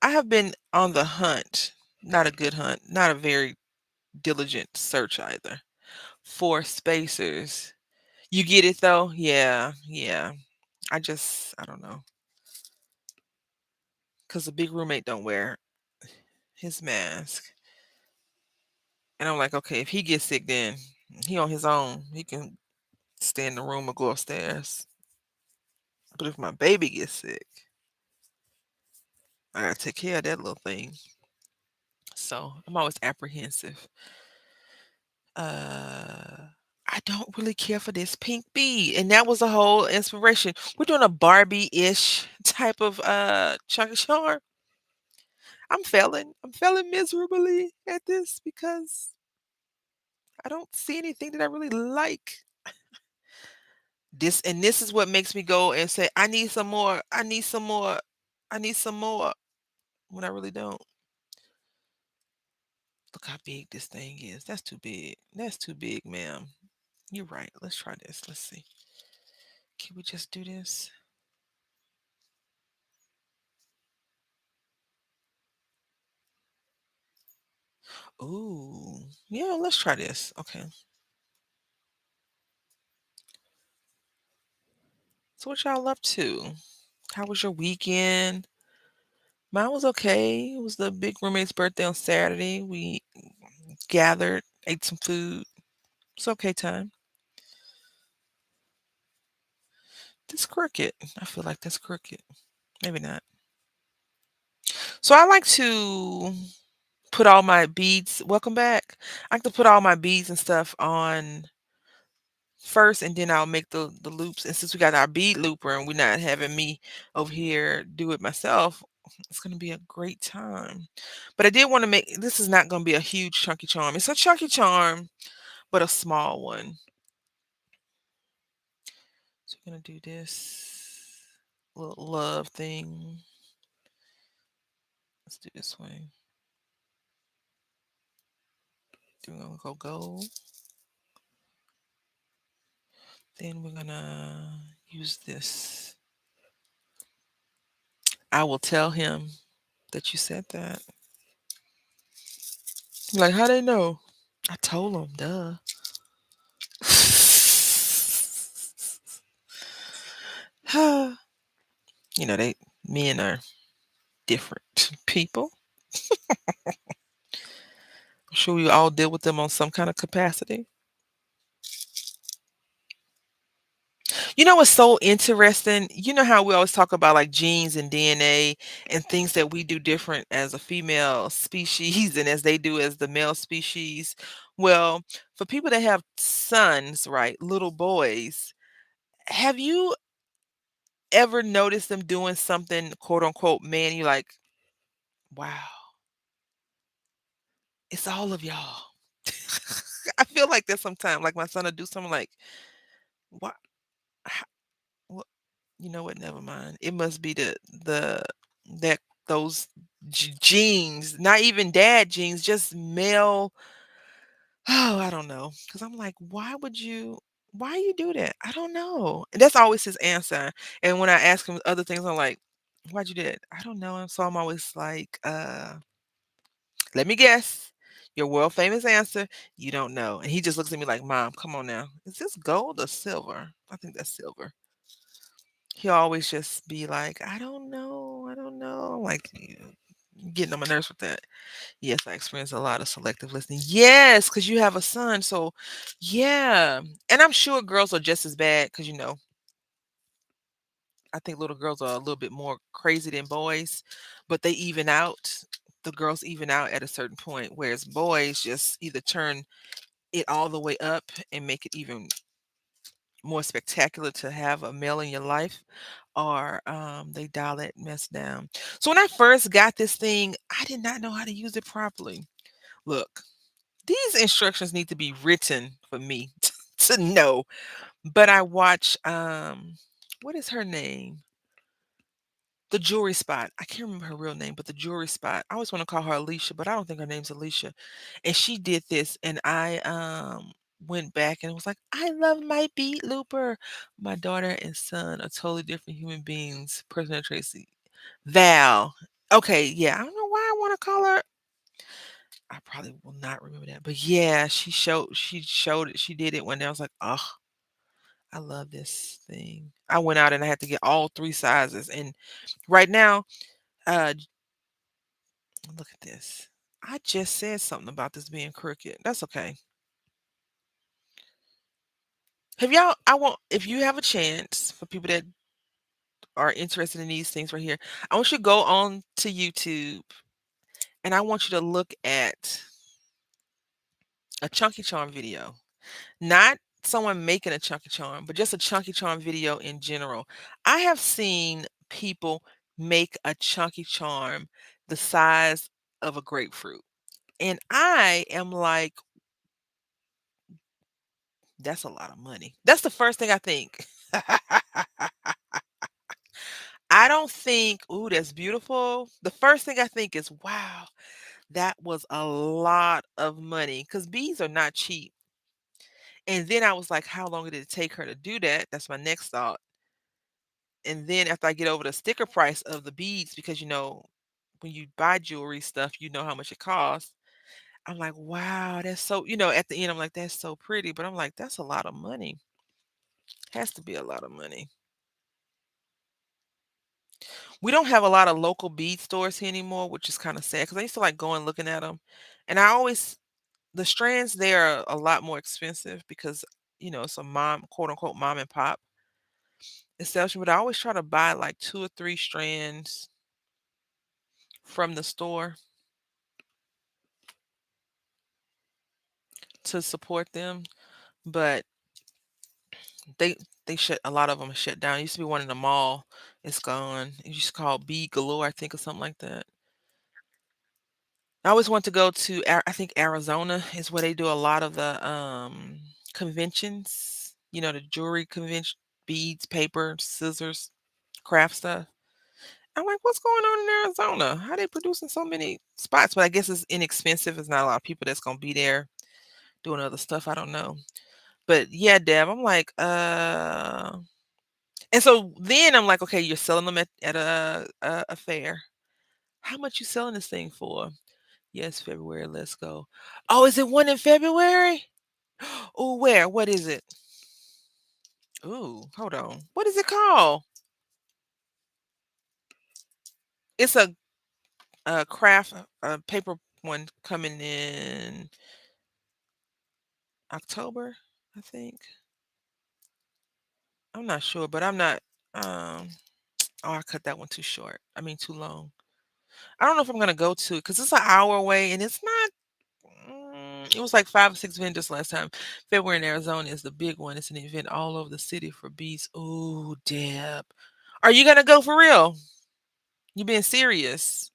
I have been on the hunt, not a good hunt, not a very diligent search either, for spacers. You get it though? Yeah, yeah. I don't know, cause the big roommate don't wear his mask, and I'm like, okay, if he gets sick, then he on his own. He can stay in the room or go upstairs. But if my baby gets sick, I gotta take care of that little thing. So I'm always apprehensive. Uh, I don't really care for this pink bee, and that was a whole inspiration. We're doing a Barbie-ish type of chunk charm. I'm failing miserably at this because I don't see anything that I really like. This is what makes me go and say, I need some more, I need some more, I need some more when I really don't. Look how big this thing is. That's too big. That's too big, ma'am. You're right. Let's try this. Let's see. Can we just do this? Ooh. Yeah, let's try this. Okay. So what y'all up to? How was your weekend? Mine was okay. It was the big roommate's birthday on Saturday. We gathered, ate some food. It's okay time. This crooked. I feel like that's crooked. Maybe not. So I like to put all my beads. Welcome back. I like to put all my beads and stuff on first, and then I'll make the loops. And since we got our bead looper and we're not having me over here do it myself, it's gonna be a great time. But I did want to make this is not gonna be a huge chunky charm. It's a chunky charm, but a small one. So we're gonna do this little love thing. Let's do this one. Then we're gonna go gold. Then we're gonna use this. I will tell him that you said that. Like, how they know? I told them, duh. You know, men are different people. I'm sure we all deal with them on some kind of capacity. You know what's so interesting? You know how we always talk about like genes and DNA and things that we do different as a female species and as they do as the male species. Well, for people that have sons, right, little boys, have you ever noticed them doing something quote unquote man? You like, wow, it's all of y'all. I feel like that sometimes. Like my son will do something like, what? What? You know what? Never mind. It must be the that those genes, not even dad genes, just male. Oh, I don't know. Because I'm like, why you do that? I don't know. And that's always his answer. And when I ask him other things, I'm like, why'd you do that? I don't know. And so I'm always like, let me guess. Your world famous answer, you don't know. And he just looks at me like, Mom, come on now. Is this gold or silver? I think that's silver. He'll always just be like, I don't know. I don't know. I'm like, getting on my nerves with that. Yes, I experience a lot of selective listening. Yes, because you have a son. So, yeah. And I'm sure girls are just as bad because, I think little girls are a little bit more crazy than boys, but they even out. The girls even out at a certain point, whereas boys just either turn it all the way up and make it even more spectacular to have a male in your life, or they dial that mess down. So when I first got this thing, I did not know how to use it properly. Look, these instructions need to be written for me to know. But I watch what is her name? The Jewelry Spot. I can't remember her real name, but the Jewelry Spot. I always want to call her Alicia, but I don't think her name's Alicia. And she did this, and I went back and was like, I love my beat looper. My daughter and son are totally different human beings. Personal Tracy. Val. Okay, yeah. I don't know why I want to call her. I probably will not remember that. But yeah, she showed it. She did it one day. I was like, oh, I love this thing. I went out and I had to get all three sizes. And right now, uh look at this. I just said something about this being crooked. That's okay. Have y'all I want if you have a chance for people that are interested in these things right here, I want you to go on to YouTube and I want you to look at a Chunky Charm video. Not someone making a Chunky Charm, but just a Chunky Charm video in general. I have seen people make a Chunky Charm the size of a grapefruit. And I am like, that's a lot of money. That's the first thing I think. I don't think, ooh, that's beautiful. The first thing I think is, wow, that was a lot of money because bees are not cheap. And then I was like, how long did it take her to do that? That's my next thought. And then after I get over the sticker price of the beads, because when you buy jewelry stuff, you know how much it costs. I'm like, wow, that's so, at the end, I'm like, that's so pretty. But I'm like, that's a lot of money. Has to be a lot of money. We don't have a lot of local bead stores here anymore, which is kind of sad because I used to like going looking at them, and I always the strands there are a lot more expensive because it's a mom, quote unquote, mom and pop establishment. But I always try to buy like 2 or 3 strands from the store to support them. But they they shut a lot of them shut down. It used to be one in the mall. It's gone. It used to call Bead Galore, I think, or something like that. I always want to go to I think Arizona is where they do a lot of the conventions, the jewelry convention, beads, paper, scissors, craft stuff. I'm like, what's going on in Arizona? How they producing so many spots? But I guess it's inexpensive. It's not a lot of people that's gonna be there doing other stuff. I don't know. But yeah, Deb, I'm like, and so then I'm like, okay, you're selling them at a fair. How much you selling this thing for? Yes, February. Let's go. Oh, is it one in February? Oh, where? What is it? Ooh, hold on. What is it called? It's a craft paper one coming in October, I think. I'm not sure, but I'm not. Um, oh, I cut that one too short. I mean, too long. I don't know if I'm gonna go to it because it's an hour away, and it's not. It was like 5 or 6 vendors last time. February in Arizona is the big one. It's an event all over the city for bees. Oh, Deb, are you gonna go for real? You being serious?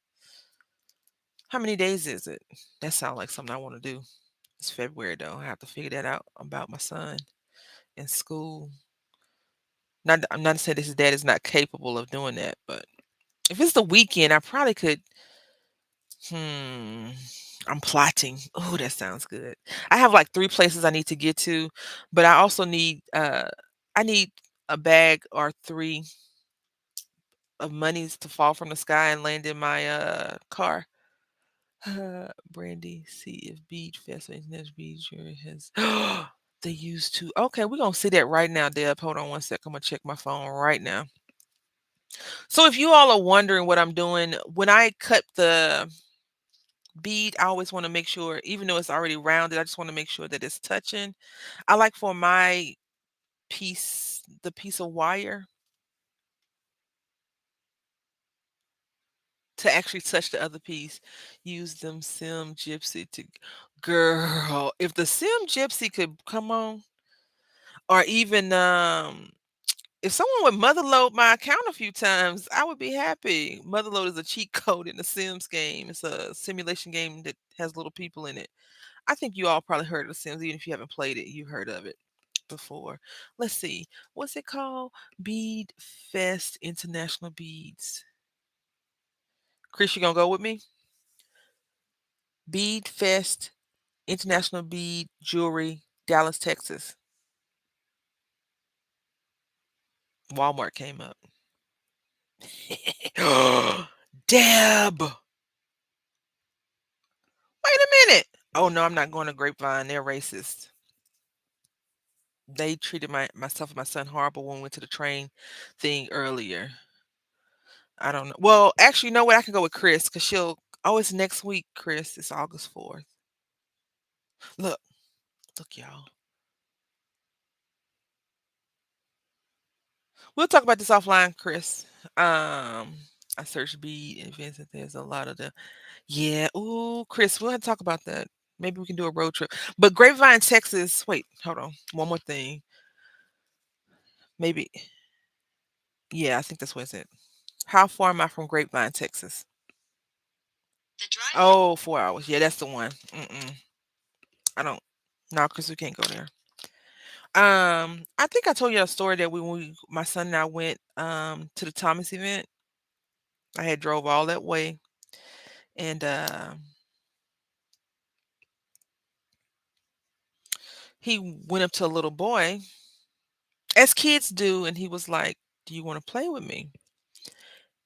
How many days is it? That sounds like something I want to do. It's February though. I have to figure that out about my son in school. I'm not saying that his dad is not capable of doing that, but if it's the weekend, I probably could. Hmm. I'm plotting. Oh, that sounds good. I have like 3 places I need to get to, but I also need a bag or 3 of monies to fall from the sky and land in my car. Brandy, see if Beach Fest International Beach Jury has they used to. Okay, we're gonna see that right now, Deb. Hold on one sec. I'm gonna check my phone right now. So if you all are wondering what I'm doing, when I cut the bead, I always want to make sure, even though it's already rounded, I just want to make sure that it's touching. I like for my the piece of wire to actually touch the other piece. Use them Sim Gypsy to girl. If the Sim Gypsy could come on, or even if someone would motherload my account a few times, I would be happy. Motherload is a cheat code in the Sims game. It's a simulation game that has little people in it. I think you all probably heard of The Sims, even if you haven't played it, you heard of it before. Let's see. What's it called? Bead Fest International Beads. Chris, you gonna go with me? Bead Fest International Bead Jewelry, Dallas, Texas. Walmart came up. Deb, wait a minute. Oh no, I'm not going to Grapevine. They're racist. They treated myself and my son horrible when we went to the train thing earlier. I don't know. Well, actually, you know what? I can go with Chris because she'll. Oh, it's next week, Chris. It's August 4th. Look, look, y'all. We'll talk about this offline, Chris. I searched bead events and there's a lot of the. Yeah. Ooh, Chris, we'll have to talk about that. Maybe we can do a road trip. But Grapevine, Texas. Wait, hold on. One more thing. Maybe. Yeah, I think that's where it's at. How far am I from Grapevine, Texas? Oh, 4 hours. Yeah, that's the one. Mm-mm. I don't. No, Chris, we can't go there. I think I told you a story that my son and I went to the Thomas event. I had drove all that way, and he went up to a little boy, as kids do, and he was like, "Do you want to play with me?"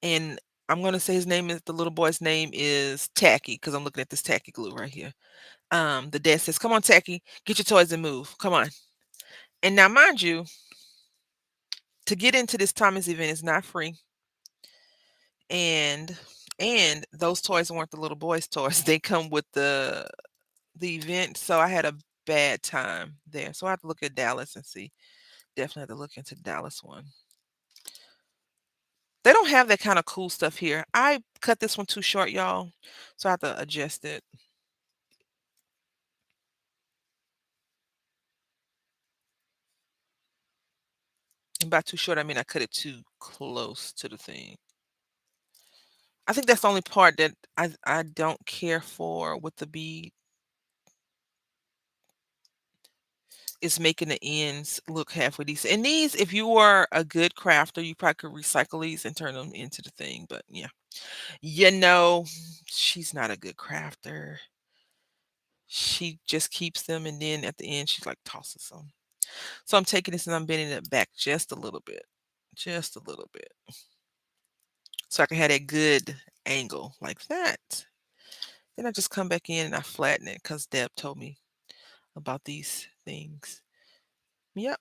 And I'm gonna say the little boy's name is Tacky because I'm looking at this tacky glue right here. The dad says, "Come on, Tacky, get your toys and move. Come on." And now, mind you, to get into this Thomas event is not free. and those toys weren't the little boys' toys. They come with the event, so I had a bad time there. So I have to look at Dallas and see. Definitely have to look into Dallas one. They don't have that kind of cool stuff here. I cut this one too short, y'all, so I have to adjust it. And by too short, I mean I cut it too close to the thing. I think that's the only part that I don't care for with the bead is making the ends look halfway decent. And these, if you are a good crafter, you probably could recycle these and turn them into the thing. But yeah, you know, she's not a good crafter. She just keeps them and then at the end she like tosses them. So I'm taking this and I'm bending it back just a little bit. Just a little bit. So I can have that good angle like that. Then I just come back in and I flatten it because Deb told me about these things. Yep.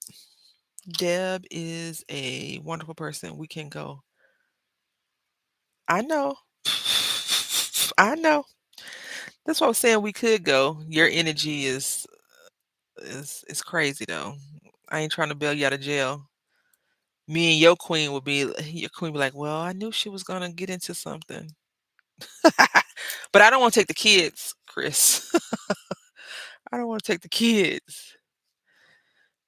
Deb is a wonderful person. We can go. I know. I know. That's what I was saying. We could go. Your energy is crazy though. I ain't trying to bail you out of jail. Me and your queen be like, well, I knew she was gonna get into something. But I don't want to take the kids, Chris. I don't want to take the kids.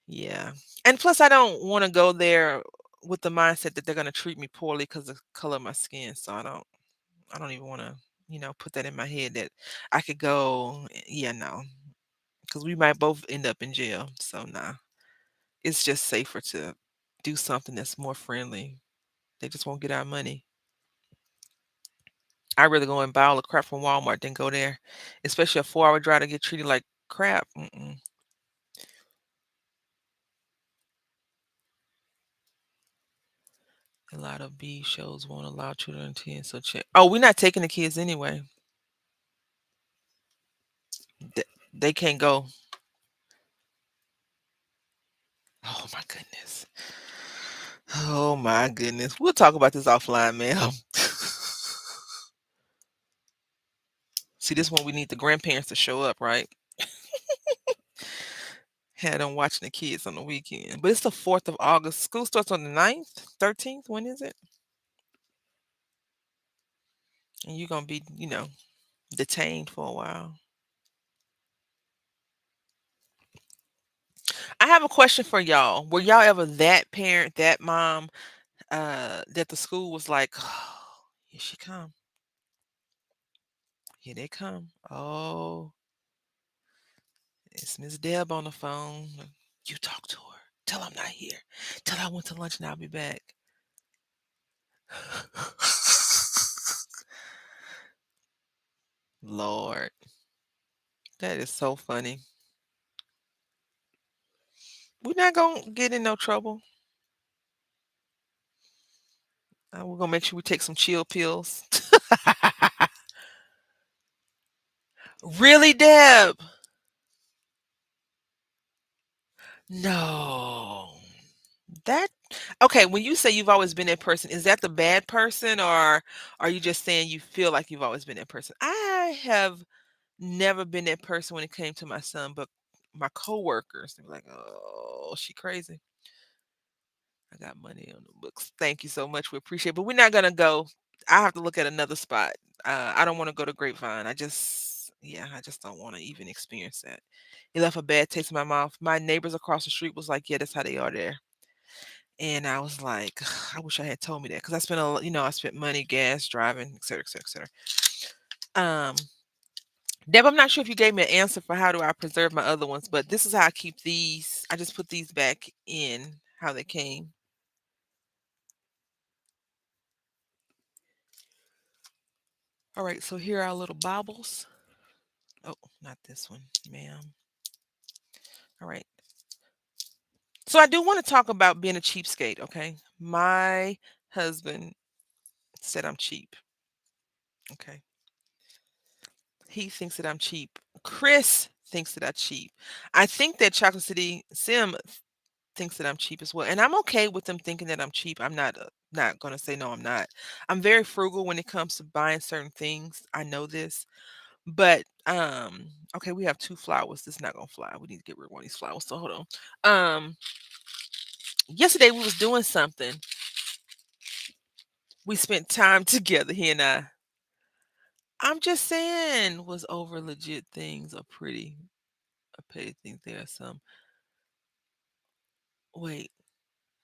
Yeah. And plus I don't want to go there with the mindset that they're gonna treat me poorly because of the color of my skin. So I don't even want to, put that in my head that I could go. Yeah, no, because we might both end up in jail. So nah, it's just safer to do something that's more friendly. They just won't get our money. I'd rather go and buy all the crap from Walmart than go there, especially a 4-hour drive to get treated like crap. Mm-mm. A lot of B shows won't allow children to attend, so check. Oh, we're not taking the kids anyway. They can't go. Oh my goodness. Oh my goodness. We'll talk about this offline, ma'am. See, this one we need the grandparents to show up, right? Had them watching the kids on the weekend. But it's the 4th of August. School starts on the 9th, 13th. When is it? And you're going to be, detained for a while. I have a question for y'all. Were y'all ever that parent, that mom, that the school was like, oh, here she come. Here they come. Oh, it's Miss Deb on the phone. You talk to her. Tell her I'm not here. Tell her I went to lunch and I'll be back. Lord, that is so funny. We're not gonna get in no trouble. We're gonna make sure we take some chill pills. Really, Deb? No. That okay, when you say you've always been that person, is that the bad person or are you just saying you feel like you've always been that person? I have never been that person when it came to my son, but my coworkers, they were like, "Oh, she crazy." I got money on the books. Thank you so much. We appreciate it. But we're not gonna go. I have to look at another spot. I don't want to go to Grapevine. I just don't want to even experience that. It left a bad taste in my mouth. My neighbors across the street was like, "Yeah, that's how they are there." And I was like, I wish I had told me that because I spent I spent money, gas, driving, et cetera, et cetera, et cetera. Um, Deb, I'm not sure if you gave me an answer for how do I preserve my other ones, but this is how I keep these. I just put these back in how they came. All right, so here are our little baubles. Oh, not this one, ma'am. All right. So I do want to talk about being a cheapskate, okay? My husband said I'm cheap. Okay. He thinks that I'm cheap. Chris thinks that I'm cheap. I think that Chocolate City Sim thinks that I'm cheap as well, and I'm okay with them thinking that I'm cheap. I'm not gonna say no, I'm not. I'm very frugal when it comes to buying certain things. I know this, but okay, we have two flowers. This is not gonna fly. We need to get rid of one of these flowers. So hold on. Yesterday we was doing something. We spent time together, he and I. I'm just saying, was over legit things or pretty, a petty things. There are some. Wait,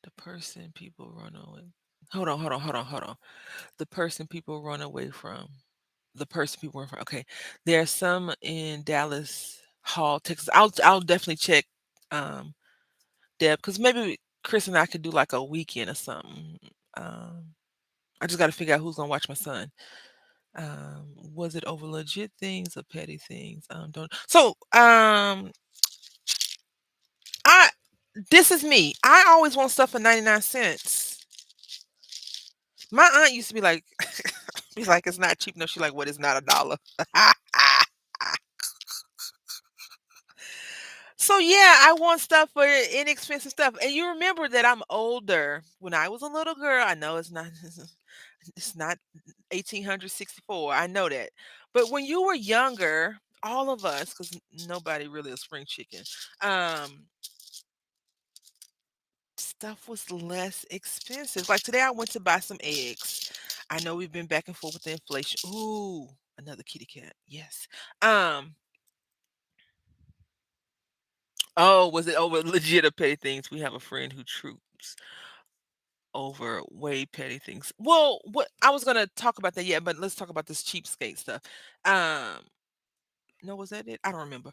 the person people run away. Hold on. The person people run away from. The person people run from. Okay, there are some in Dallas Hall, Texas. I'll definitely check, um, Deb, because maybe Chris and I could do like a weekend or something. Um, I just got to figure out who's gonna watch my son. Was it over legit things or petty things? Don't. So, I this is me. I always want stuff for 99 cents. My aunt used to be like, be like, it's not cheap enough. She's like, what is not $1? So yeah, I want stuff for inexpensive stuff. And you remember that I'm older. When I was a little girl, I know it's not it's not 1864. I know that. But when you were younger, all of us, because nobody really a spring chicken, um, stuff was less expensive. Like today I went to buy some eggs. I know we've been back and forth with the inflation. Ooh, another kitty cat. Yes. Um, oh, was it over legit or petty things? We have a friend who troops over way petty things. Well, what I was gonna talk about that, yeah, but let's talk about this cheapskate stuff. Um, no, was that it? I don't remember.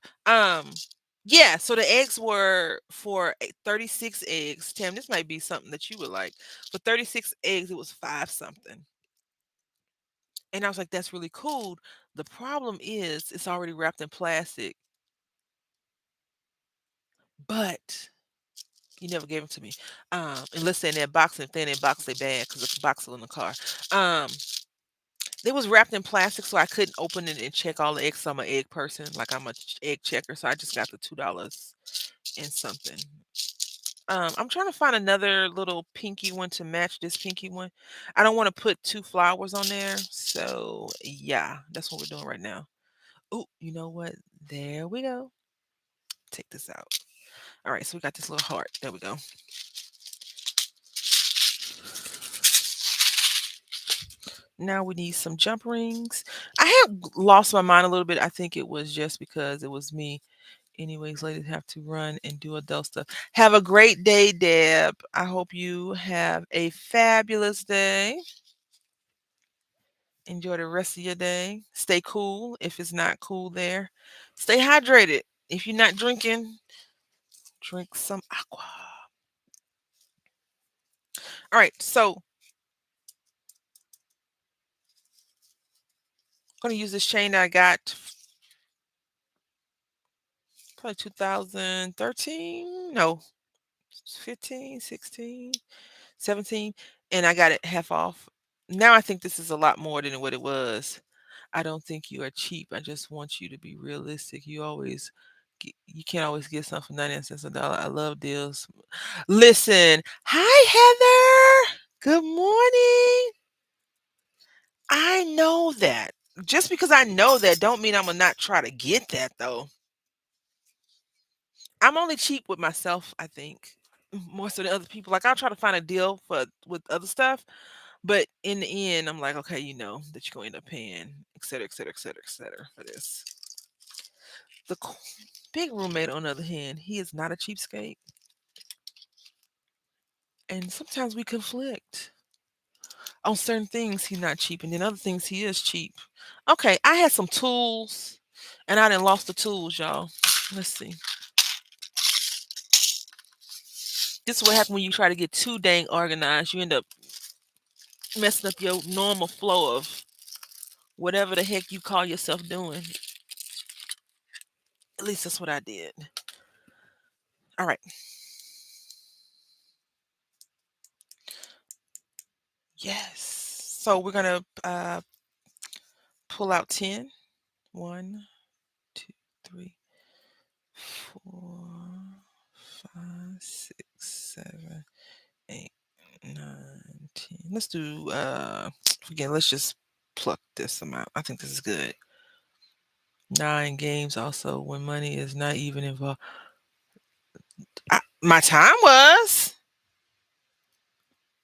Yeah, so the eggs were for 36 eggs. Tim, this might be something that you would like. For 36 eggs, it was five something. And I was like, that's really cool. The problem is it's already wrapped in plastic, but you never gave them to me. Unless they're in that box, and if they're in that box, they bad because the box is in the car. Um, they was wrapped in plastic, so I couldn't open it and check all the eggs. So I'm an egg person, like I'm a egg checker. So I just got the $2 and something. I'm trying to find another little pinky one to match this pinky one. I don't want to put two flowers on there. So yeah, that's what we're doing right now. Oh, you know what? There we go. Take this out. All right, so we got this little heart. There we go. Now we need some jump rings. I had lost my mind a little bit. I think it was just because it was me. Anyways, ladies have to run and do adult stuff. Have a great day, Deb. I hope you have a fabulous day. Enjoy the rest of your day. Stay cool if it's not cool there. Stay hydrated. If you're not drinking, drink some aqua. All right, so I'm gonna use this chain that I got probably 2013. No, 15, 16, 17, and I got it half off. Now I think this is a lot more than what it was. I don't think you are cheap. I just want you to be realistic. You can't always get something for 99 cents a dollar. I love deals. Listen, hi Heather. Good morning. I know that. Just because I know that don't mean I'm gonna not try to get that though. I'm only cheap with myself, I think, more so than other people. Like I'll try to find a deal for with other stuff, but in the end, I'm like, okay, you know that you're gonna end up paying, et cetera, et cetera, et cetera, et cetera, for this. The big roommate, on the other hand, he is not a cheapskate, and sometimes we conflict on certain things. He's not cheap, and then other things he is cheap. Okay, I had some tools, and I done lost the tools, y'all. Let's see. This is what happens when you try to get too dang organized. You end up messing up your normal flow of whatever the heck you call yourself doing. At least that's what I did. All right. Yes. So we're going to pull out 10. 1, 2, 3, 4, 5, 6, 7, 8, 9, 10. Let's do again, let's just pluck this amount. I think this is good. 9 games also when money is not even involved. My time was.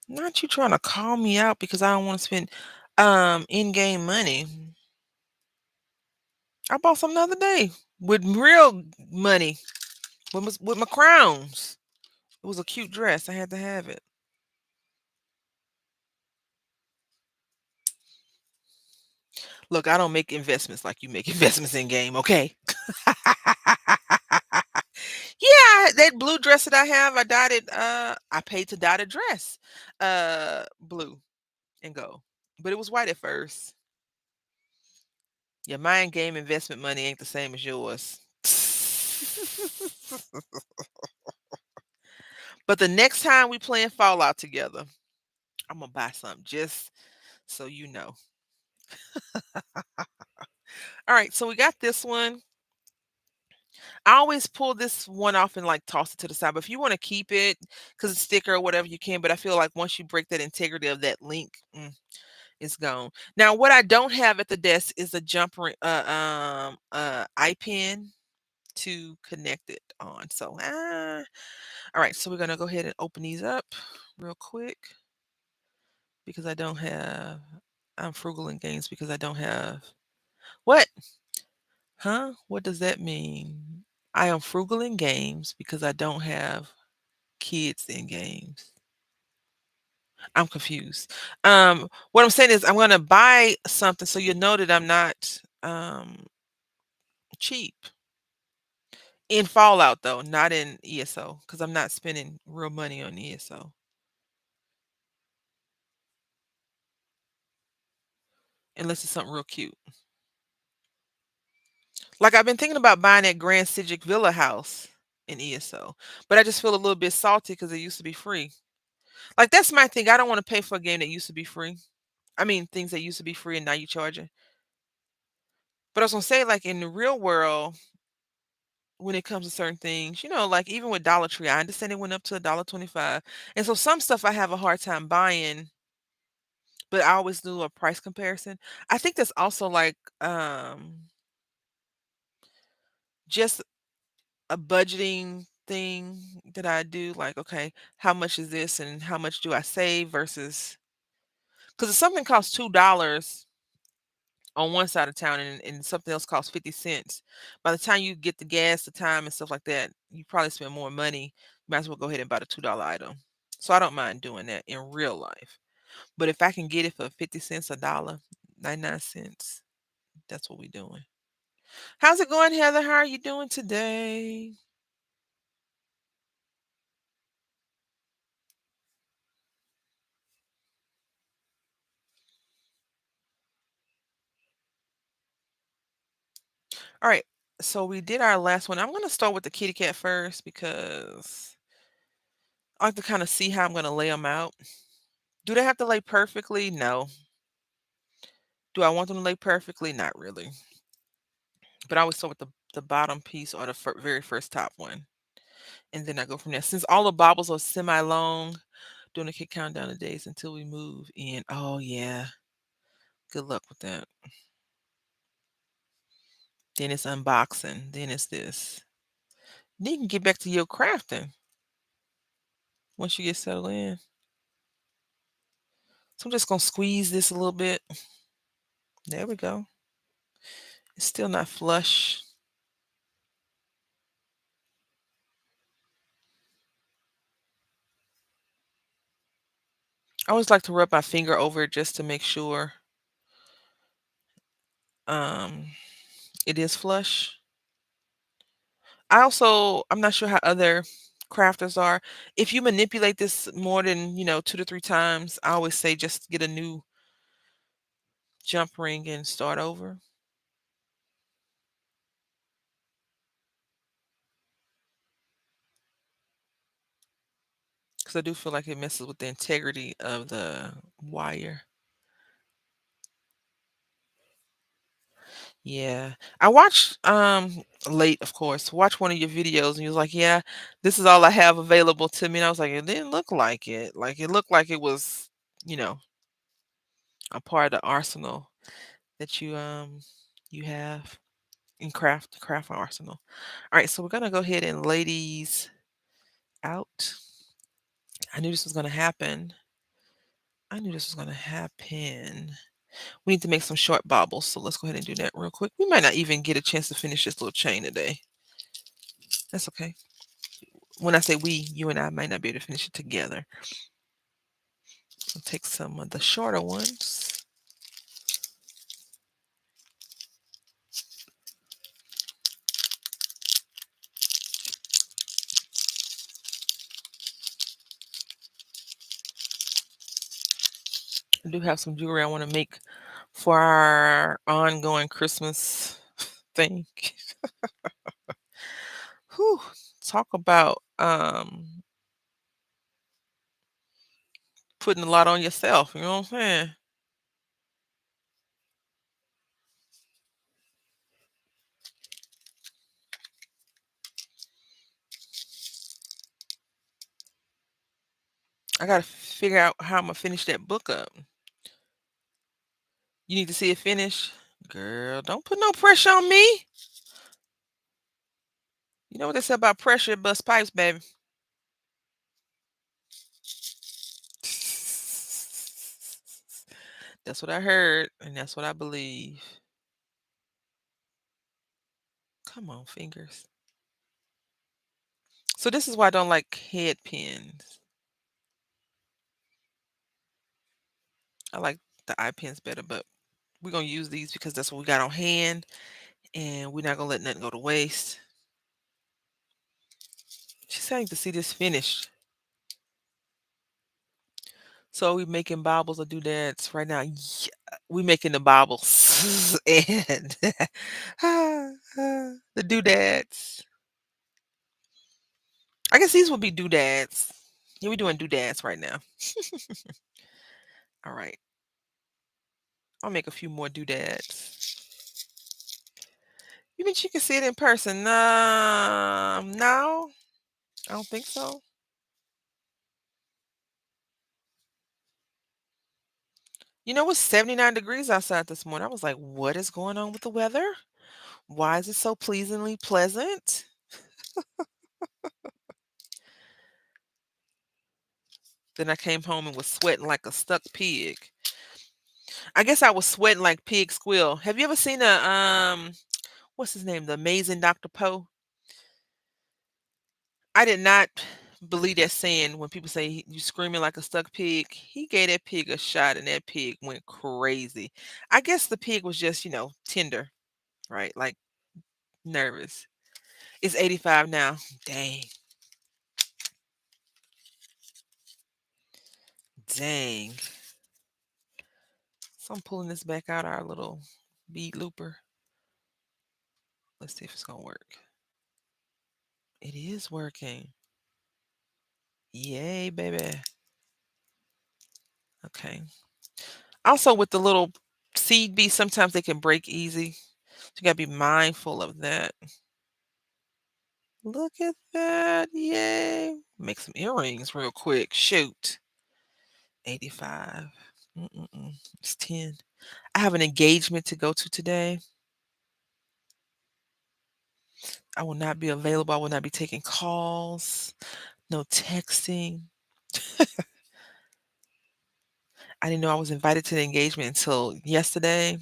Not you trying to call me out because I don't want to spend in-game money. I bought some the other day with real money with my crowns. It was a cute dress. I had to have it. Look, I don't make investments like you make investments in game, okay? Yeah, that blue dress that I have, I dyed it. I paid to dye the dress, blue and gold, but it was white at first. Yeah, my game investment money ain't the same as yours. But the next time we playing Fallout together, I'm gonna buy something just so you know. All right, so we got this one. I always pull this one off and like toss it to the side. But if you want to keep it because it's sticker or whatever, you can. But I feel like once you break that integrity of that link, it's gone. Now, what I don't have at the desk is a jumper, eye pin to connect it on. So, all right. So we're gonna go ahead and open these up real quick because I don't have. I'm frugal in games because I don't have. What? Huh? What does that mean? I am frugal in games because I don't have kids in games. I'm confused. What I'm saying is I'm gonna buy something so you know that I'm not cheap in Fallout though, not in ESO because I'm not spending real money on ESO unless it's something real cute. Like I've been thinking about buying that Grand Cigic Villa house in ESO, but I just feel a little bit salty because it used to be free. Like that's my thing. I don't want to pay for a game that used to be free. I mean, things that used to be free and now you charging. But I was gonna say, like in the real world, when it comes to certain things, like even with Dollar Tree, I understand it went up to $1.25. And so some stuff I have a hard time buying, but I always do a price comparison. I think that's also like just a budgeting thing that I do. Like, okay, how much is this and how much do I save versus because if something costs $2 on one side of town and something else costs 50 cents. By the time you get the gas, the time and stuff like that, you probably spend more money. You might as well go ahead and buy the $2 item. So I don't mind doing that in real life. But if I can get it for 50 cents, a dollar, 99 cents, that's what we're doing. How's it going, Heather? How are you doing today? All right. So we did our last one. I'm going to start with the kitty cat first because I like to kind of see how I'm going to lay them out. Do they have to lay perfectly? No. Do I want them to lay perfectly? Not really. But I always start with the bottom piece or the very first top one, and then I go from there. Since all the baubles are semi-long, doing a kick countdown of days until we move in. Oh yeah, good luck with that. Then it's unboxing. Then it's this. Then you can get back to your crafting once you get settled in. So I'm just gonna squeeze this a little bit. There we go. It's still not flush. I always like to rub my finger over it just to make sure um, it is flush. I'm not sure how other crafters are. If you manipulate this more than, 2 to 3 times, I always say just get a new jump ring and start over. Because I do feel like it messes with the integrity of the wire. Yeah. I watched late, of course, watched one of your videos and you was like, "Yeah, this is all I have available to me." And I was like, "It didn't look like it." Like it looked like it was, you know, a part of the arsenal that you have in craft arsenal. All right, so we're gonna go ahead and lay these out. I knew this was gonna happen. I knew this was gonna happen. We need to make some short baubles, so let's go ahead and do that real quick. We might not even get a chance to finish this little chain today. That's okay. When I say we, you and I might not be able to finish it together. I'll take some of the shorter ones. I do have some jewelry I want to make for our ongoing Christmas thing. Whew, talk about putting a lot on yourself, you know what I'm saying? I gotta figure out how I'm gonna finish that book up. You need to see it finish? Girl, don't put no pressure on me. You know what they say about pressure bust pipes, baby. That's what I heard, and that's what I believe. Come on, fingers. So this is why I don't like head pins. I like the eye pins better, but we're gonna use these because that's what we got on hand, and we're not gonna let nothing go to waste. She's saying to see this finished. So we making baubles or doodads right now. Yeah, we making the baubles and the doodads. I guess these would be doodads. Yeah, we're doing doodads right now. All right. I'll make a few more doodads. You mean you can see it in person? No, I don't think so. You know, it's 79 degrees outside this morning. I was like, what is going on with the weather? Why is it so pleasantly pleasant? Then I came home and was sweating like a stuck pig. I guess I was sweating like pig squeal. Have you ever seen a what's his name? The Amazing Dr. Poe? I did not believe that saying when people say you screaming like a stuck pig. He gave that pig a shot and that pig went crazy. I guess the pig was just, tender, right? Like nervous. It's 85 now. Dang. Dang. So I'm pulling this back out our little bead looper. Let's see if it's gonna work. It is working. Yay, baby. Okay. Also with the little seed beads, sometimes they can break easy. So you gotta be mindful of that. Look at that. Yay. Make some earrings real quick. Shoot. 85. Mm-mm-mm. It's 10. I have an engagement to go to today. I will not be available. I will not be taking calls. No texting. I didn't know I was invited to the engagement until yesterday.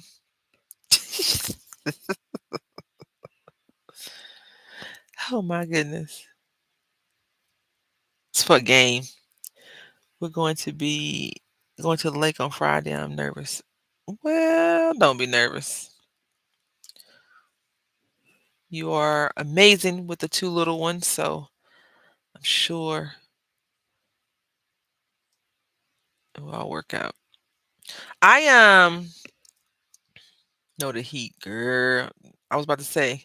Oh my goodness. It's for a game. We're going to be going to the lake on Friday. I'm nervous. Well, don't be nervous. You are amazing with the two little ones, so I'm sure it will all work out. I know the heat, girl. I was about to say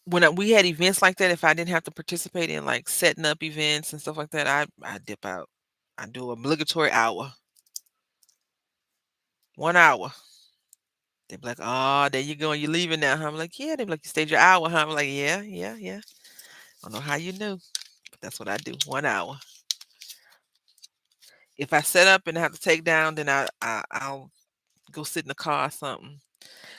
when we had events like that, if I didn't have to participate in like setting up events and stuff like that, I dip out. I do obligatory hour, 1 hour. They be like, "Oh, there you go, and you leaving now, huh?" I'm like, "Yeah." They be like, "You stayed your hour, huh?" I'm like, "Yeah, yeah, yeah." I don't know how you knew, but that's what I do. 1 hour. If I set up and have to take down, then I'll go sit in the car or something.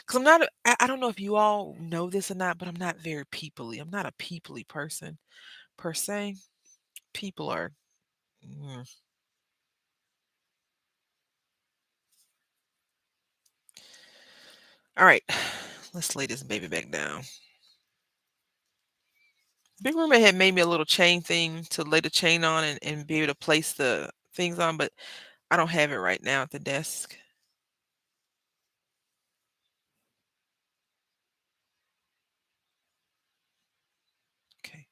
Cause I'm not. I don't know if you all know this or not, but I'm not very peoply. I'm not a peoply person per se. People are. Mm. All right, let's lay this baby back down. Big Roommate had made me a little chain thing to lay the chain on and be able to place the things on, but I don't have it right now at the desk. Okay.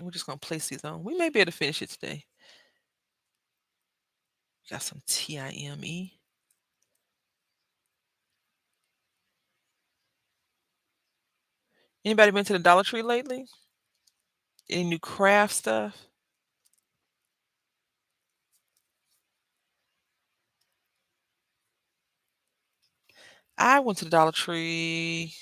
We're just gonna place these on. We may be able to finish it today. Got some TIME. Anybody been to the Dollar Tree lately? Any new craft stuff? I went to the Dollar Tree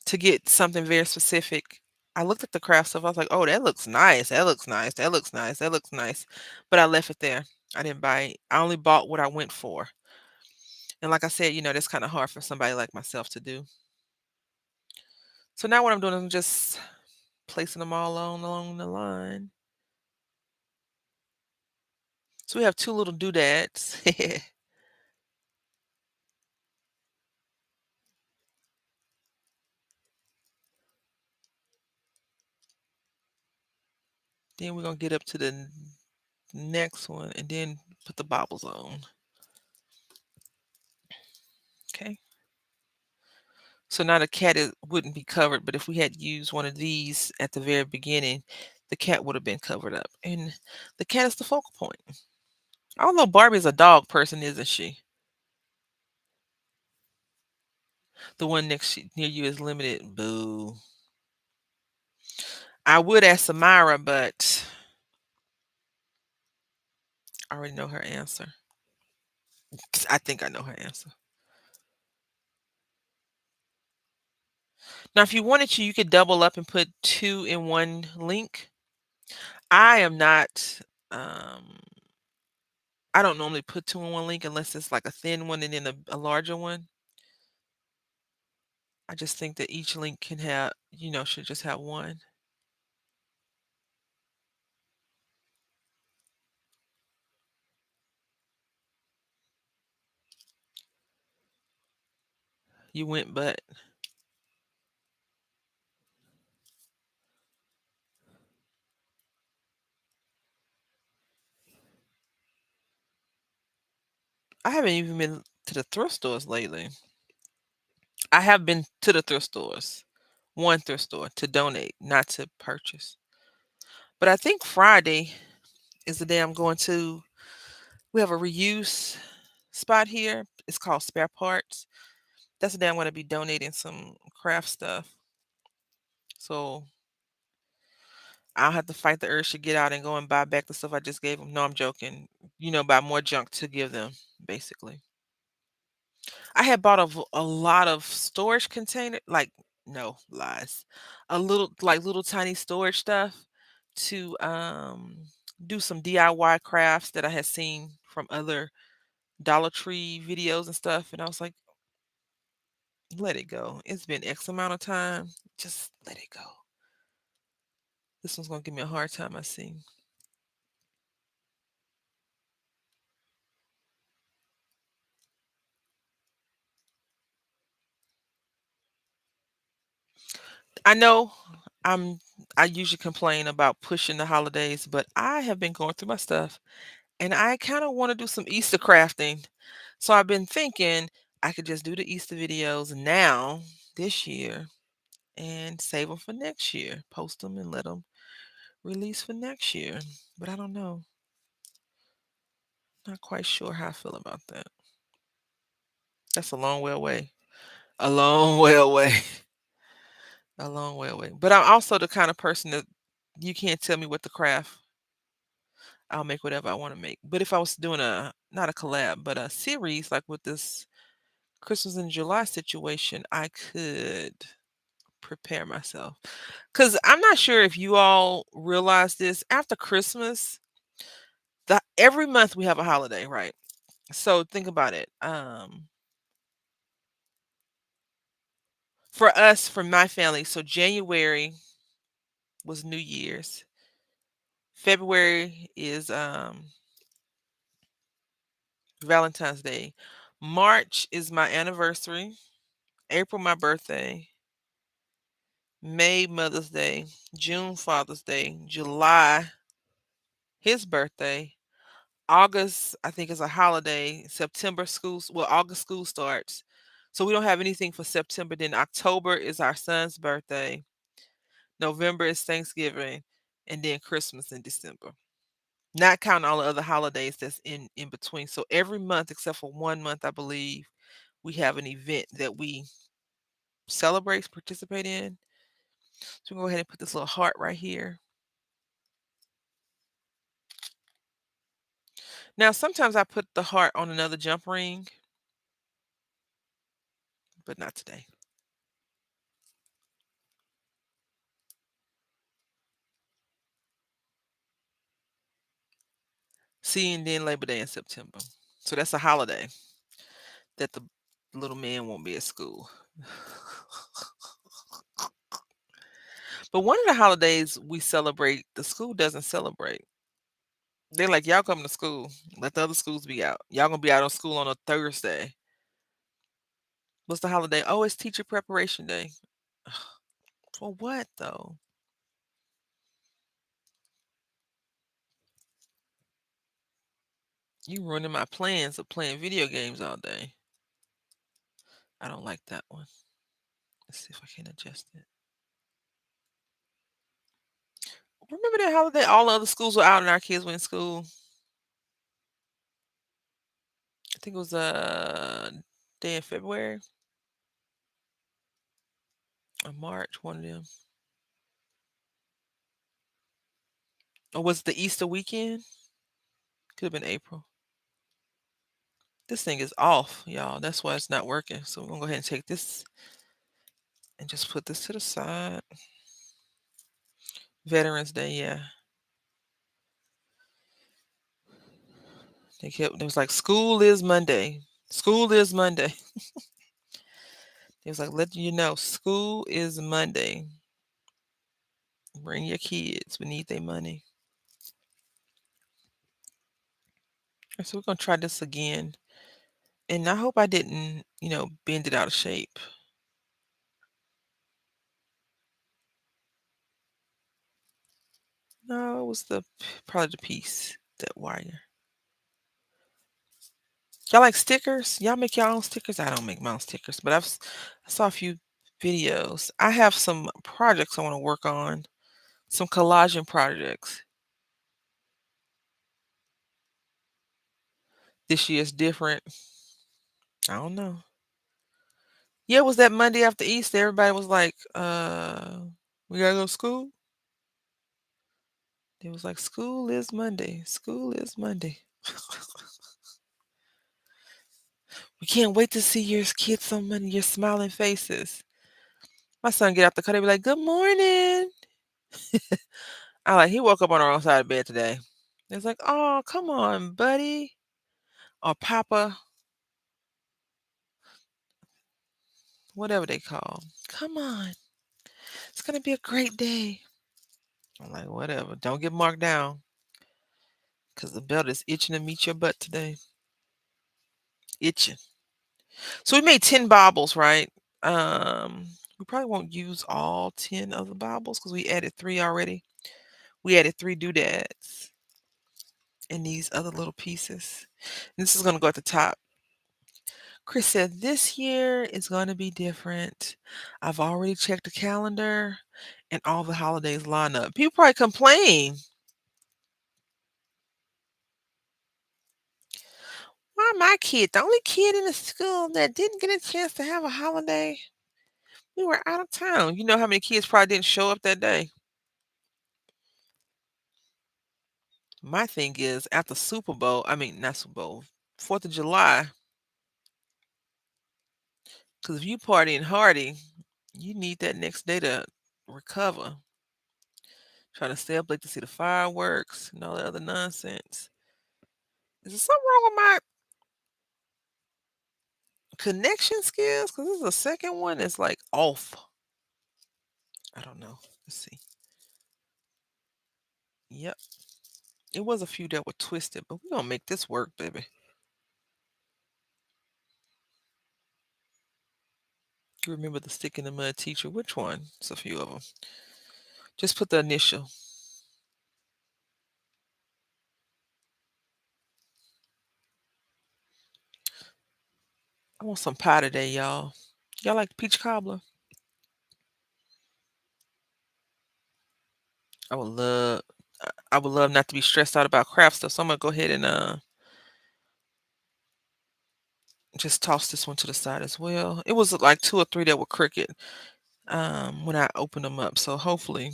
to get something very specific. I looked at the craft stuff. I was like, "Oh, that looks nice. That looks nice. That looks nice. That looks nice." But I left it there. I didn't buy it. I only bought what I went for. And like I said, that's kind of hard for somebody like myself to do. So now what I'm doing is I'm just placing them all along the line. So we have two little doodads. Then we're gonna get up to the next one and then put the baubles on. Okay. So now the cat wouldn't be covered, but if we had used one of these at the very beginning, the cat would have been covered up. And the cat is the focal point. Although Barbie's a dog person, isn't she? The one near you is limited. Boo. I would ask Samara, but I already know her answer. I think I know her answer. Now, if you wanted to, you could double up and put two in one link. I am not. Um, I don't normally put two in one link unless it's like a thin one and then a larger one. I just think that each link can have, should just have one. You went, but I haven't even been to the thrift stores lately. I have been to the thrift stores, one thrift store to donate, not to purchase. But I think Friday is the day I'm going to. We have a reuse spot here. It's called Spare Parts. That's the day I'm going to be donating some craft stuff. So I'll have to fight the urge to get out and go and buy back the stuff I just gave them. No, I'm joking. Buy more junk to give them, basically. I had bought a lot of storage container, like no lies, a little like little tiny storage stuff to do some DIY crafts that I had seen from other Dollar Tree videos and stuff, and I was like, let it go. It's been X amount of time. Just let it go. This one's gonna give me a hard time, I see. I know I usually complain about pushing the holidays, but I have been going through my stuff and I kind of want to do some Easter crafting. So I've been thinking I could just do the Easter videos now this year and save them for next year. Post them and let them release for next year. But I don't know. Not quite sure how I feel about that. That's a long way away. A long way away. A long way away. But I'm also the kind of person that you can't tell me what to craft. I'll make whatever I want to make. But if I was doing a not a collab, but a series like with this Christmas in July situation, I could prepare myself. Cuz I'm not sure if you all realize this, after Christmas, every month we have a holiday, right? So think about it. For us, for my family, so January was New Year's. February is Valentine's Day. March is my anniversary. April my birthday. May Mother's Day. June Father's Day. July his birthday. August I think is a holiday. September August school starts. So we don't have anything for September. Then October is our son's birthday. November is Thanksgiving, and then Christmas in December. Not counting all the other holidays that's in between. So every month except for 1 month, I believe, we have an event that we celebrate, participate in. So we'll go ahead and put this little heart right here. Now, sometimes I put the heart on another jump ring, but not today. See, and then Labor Day in September. So that's a holiday that the little man won't be at school. But one of the holidays we celebrate, the school doesn't celebrate. They're like, y'all come to school. Let the other schools be out. Y'all gonna be out on school on a Thursday. What's the holiday? Oh, it's teacher preparation day. For what though? You ruining my plans of playing video games all day. I don't like that one. Let's see if I can adjust it. Remember that holiday? All the other schools were out and our kids went to school. I think it was day in February or March, one of them. Or was it the Easter weekend? Could have been April. This thing is off, y'all. That's why it's not working. So we're gonna go ahead and take this and just put this to the side. Veterans Day, yeah. They was like, school is Monday. School is Monday. They was like, letting you know, school is Monday. Bring your kids. We need their money. So we're gonna try this again. And I hope I didn't, bend it out of shape. No, it was probably the piece, that wire. Y'all like stickers? Y'all make your own stickers? I don't make my own stickers, but I saw a few videos. I have some projects I want to work on, some collaging projects. This year's different. I don't know. Yeah, it was that Monday after Easter. Everybody was like, we gotta go to school. It was like, school is Monday. School is Monday. We can't wait to see your kids on Monday, your smiling faces. My son get out the car, they be like, good morning. He woke up on the wrong side of bed today. It's like, oh, come on, buddy. Or Papa, whatever they call. Come on. It's gonna be a great day. I'm like, whatever. Don't get marked down. Cause the belt is itching to meet your butt today. Itching. So we made 10 baubles, right? We probably won't use all 10 of the baubles because we added 3 already. We added 3 doodads and these other little pieces. And this is gonna go at the top. Chris said, this year is going to be different. I've already checked the calendar and all the holidays line up. People probably complain. Why am I my kid, the only kid in the school that didn't get a chance to have a holiday. We were out of town. You know how many kids probably didn't show up that day? My thing is, after Super Bowl, I mean, not Super Bowl, 4th of July, because if you partying hardy, you need that next day to recover. Trying to stay up late to see the fireworks and all that other nonsense. Is there something wrong with my connection skills? Because this is the second one that's like off. I don't know. Let's see. Yep. It was a few that were twisted, but we're gonna make this work, baby. You remember the stick in the mud teacher? Which one? It's a few of them. Just put the initial. I want some pie today, y'all. Y'all like peach cobbler? I would love I would love not to be stressed out about craft stuff. So I'm gonna go ahead and just toss this one to the side as well. It was like 2 or 3 that were crooked when I opened them up. So hopefully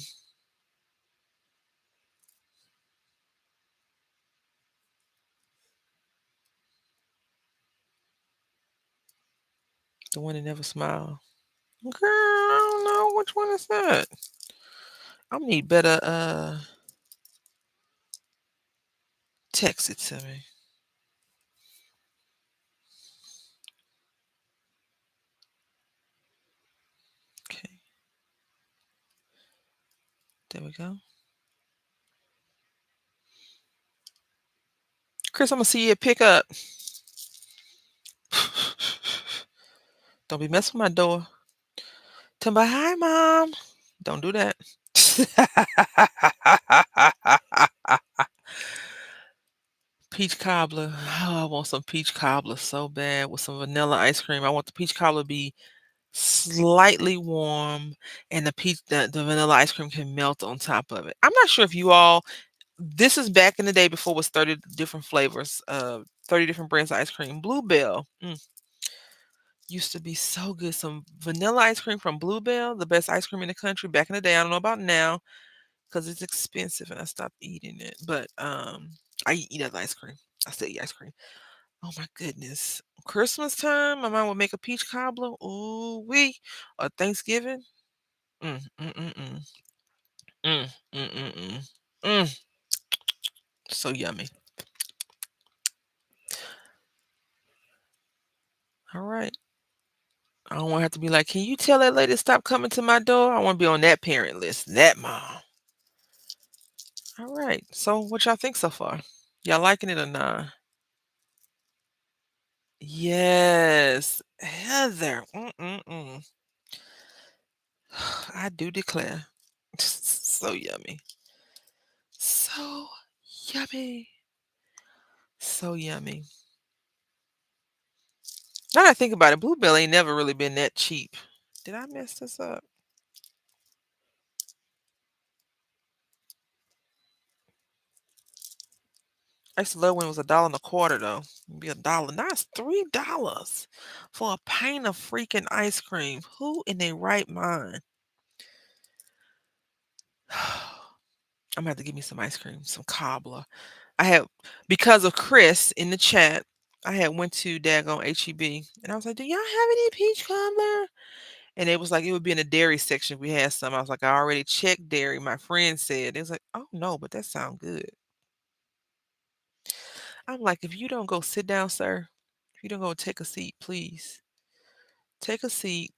the one that never smiled. Girl, I don't know which one is that. I'm gonna need better text it to me. Okay, there we go. Chris, I'm gonna see you at pickup. Don't be messing with my door. Tell me, hi, mom. Don't do that. Peach cobbler. Oh, I want some peach cobbler so bad with some vanilla ice cream. I want the peach cobbler to be slightly warm and the vanilla ice cream can melt on top of it. I'm not sure if you all this is back in the day before it was 30 different flavors, 30 different brands of ice cream. Bluebell used to be so good. Some vanilla ice cream from Bluebell, the best ice cream in the country back in the day. I don't know about now because it's expensive and I stopped eating it. But I eat other ice cream. I still eat ice cream. Oh my goodness. Christmas time, my mom would make a peach cobbler. Ooh wee. Or Thanksgiving. Mm, mm, mm, mm. Mm, mm, mm, mm. Mm. So yummy. All right. I don't want to have to be like, can you tell that lady to stop coming to my door? I want to be on that parent list. That mom. All right. So what y'all think so far? Y'all liking it or not? Yes. Heather. Mm-mm-mm. I do declare. So yummy. So yummy. So yummy. Now that I think about it, Bluebell ain't never really been that cheap. Did I mess this up? I used to love when it was $1.25 though. It'd be $1. Now it's $3 for a pint of freaking ice cream. Who in their right mind? I'm gonna have to give me some ice cream, some cobbler. I had because of Chris in the chat. I had went to daggone HEB and I was like, "Do y'all have any peach cobbler?" And it was like it would be in the dairy section. If we had some. I was like, "I already checked dairy." My friend said, "It was like, oh no, but that sounds good." I'm like, "If you don't go sit down, sir, if you don't go take a seat, please take a seat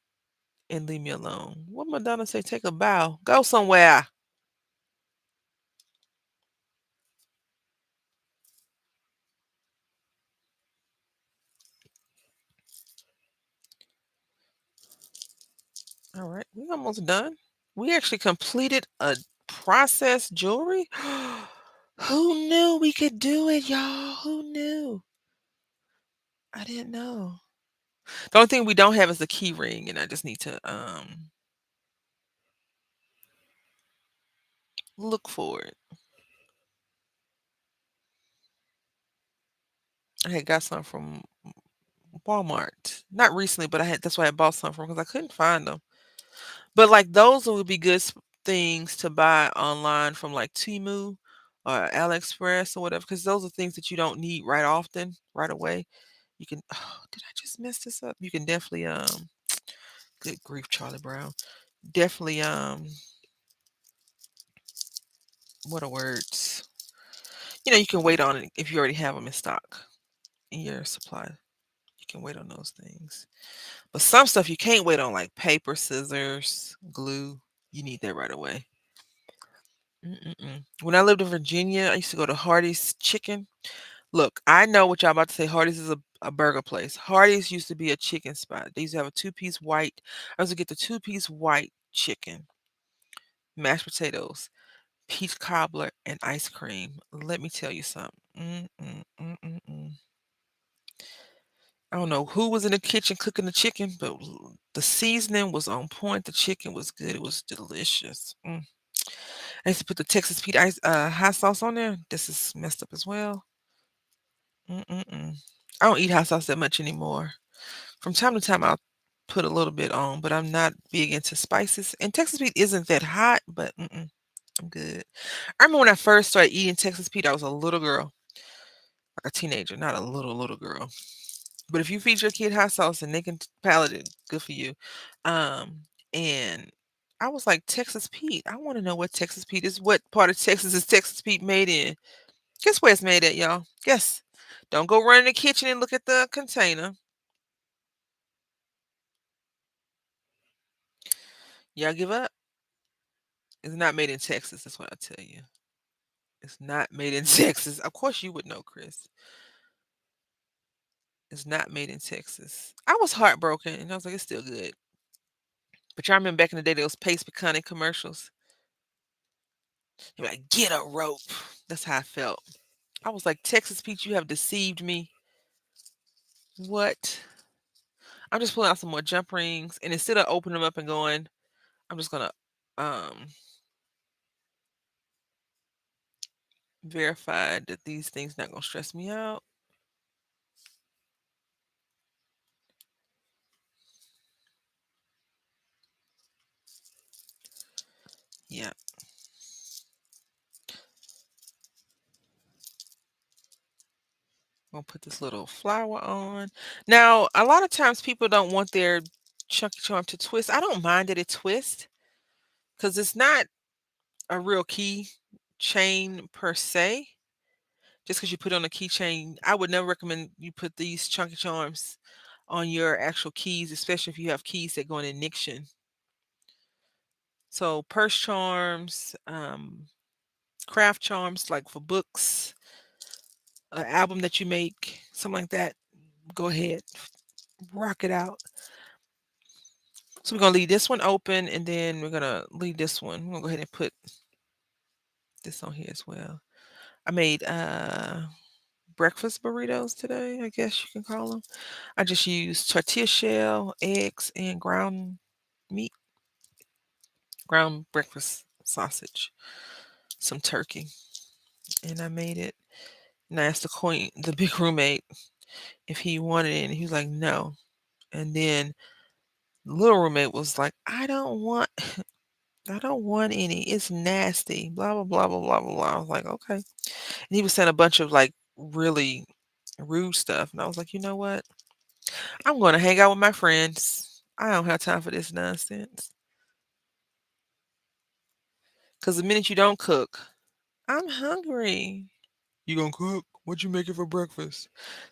and leave me alone." What Madonna say? Take a bow. Go somewhere. All right, we almost done. We actually completed a processed jewelry. Who knew we could do it, y'all? Who knew? I didn't know. The only thing we don't have is the key ring, and I just need to look for it. I had got some from Walmart. Not recently, but that's why I bought some from because I couldn't find them. But like those would be good things to buy online from like Temu or AliExpress or whatever, because those are things that you don't need right often, right away. You can. Oh, did I just mess this up? You can definitely Good grief, Charlie Brown. Definitely what are words? You can wait on it if you already have them in stock in your supply. You can wait on those things. But some stuff you can't wait on, like paper, scissors, glue. You need that right away. Mm-mm-mm. When I lived in Virginia, I used to go to Hardee's Chicken. Look, I know what y'all about to say. Hardee's is a burger place. Hardee's used to be a chicken spot. They used to have a two-piece white. I used to get the two-piece white chicken, mashed potatoes, peach cobbler, and ice cream. Let me tell you something. Mm. I don't know who was in the kitchen cooking the chicken, but the seasoning was on point. The chicken was good. It was delicious. I used to put the Texas Pete hot sauce on there. This is messed up as well. Mm-mm-mm. I don't eat hot sauce that much anymore. From time to time, I'll put a little bit on, but I'm not big into spices. And Texas Pete isn't that hot, but I'm good. I remember when I first started eating Texas Pete, I was a little girl, like a teenager, not a little girl. But if you feed your kid hot sauce and they can palate it, good for you. And I was like, Texas Pete. I want to know what Texas Pete is. What part of Texas is Texas Pete made in? Guess where it's made at, y'all? Guess. Don't go run in the kitchen and look at the container. Y'all give up? It's not made in Texas. That's what I tell you. It's not made in Texas. Of course, you would know, Chris. It's not made in Texas. I was heartbroken, and I was like, it's still good. But y'all remember back in the day, those Pace Pecani commercials? You're like, get a rope. That's how I felt. I was like, Texas Pete, you have deceived me. What? I'm just pulling out some more jump rings, and instead of opening them up and going, I'm just gonna um verify that these things not gonna stress me out. Yeah, I'm gonna put this little flower on. Now, a lot of times people don't want their Chunky Charm to twist. I don't mind that it twists because it's not a real key chain per se. Just because you put on a keychain, I would never recommend you put these Chunky Charms on your actual keys, especially if you have keys that go in ignition. So purse charms, craft charms like for books, an album that you make, something like that. Go ahead, rock it out. So we're gonna leave this one open, and then we're gonna leave this one. We're gonna go ahead and put this on here as well. I made breakfast burritos today, I guess you can call them. I just used tortilla shell, eggs, and ground meat, ground breakfast sausage, some turkey, and I made it. And I asked the big roommate, if he wanted it, and he was like, no. And then the little roommate was like, I don't want any. It's nasty. Blah blah blah blah blah blah blah. I was like, okay. And he was saying a bunch of like really rude stuff. And I was like, you know what? I'm gonna hang out with my friends. I don't have time for this nonsense. Cause the minute you don't cook, I'm hungry. You gonna cook? What you making for breakfast?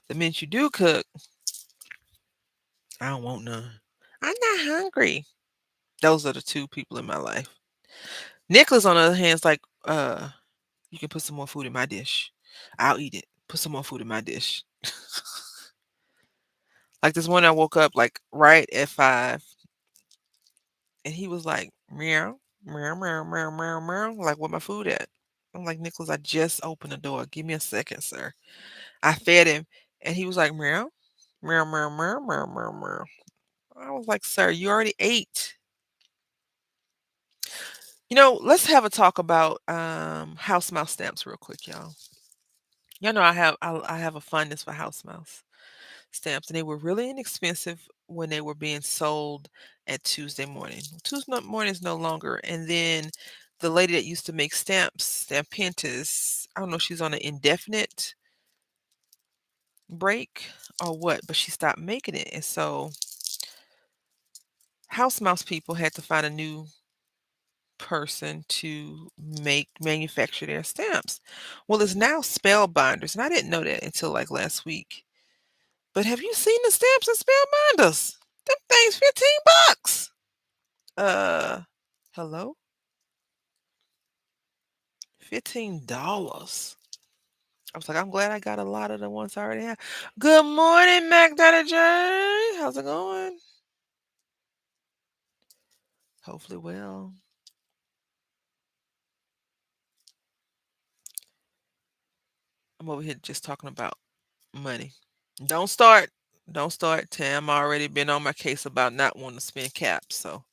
The minute you do cook, I don't want none. I'm not hungry. Those are the two people in my life. Nicholas, on the other hand, is like, you can put some more food in my dish. I'll eat it. Put some more food in my dish. Like this morning, I woke up like right at 5, and he was like, meow, meow, meow, meow, meow, meow. Like, where my food at? I'm like, Nicholas, I just opened the door. Give me a second, sir. I fed him, and he was like, meow, meow, meow, meow, meow, meow, meow. I was like, sir, you already ate. Let's have a talk about house mouse stamps real quick, y'all. Y'all know I have a fondness for house mouse stamps, and they were really inexpensive when they were being sold at Tuesday morning. Tuesday morning is no longer. And then the lady that used to make stamps, Stampentas, I don't know if she's on an indefinite break or what, but she stopped making it. And so house mouse people had to find a new person to make manufacture their stamps. Well, it's now spellbinders, and I didn't know that until like last week. But have you seen the stamps and spellbinders? Them things 15 bucks. Uh, hello? $15. I was like, I'm glad I got a lot of the ones I already have. Good morning, Mac Daddy J. How's it going? Hopefully well. I'm over here just talking about money. Don't start. Don't start. Tam already been on my case about not wanting to spend caps. So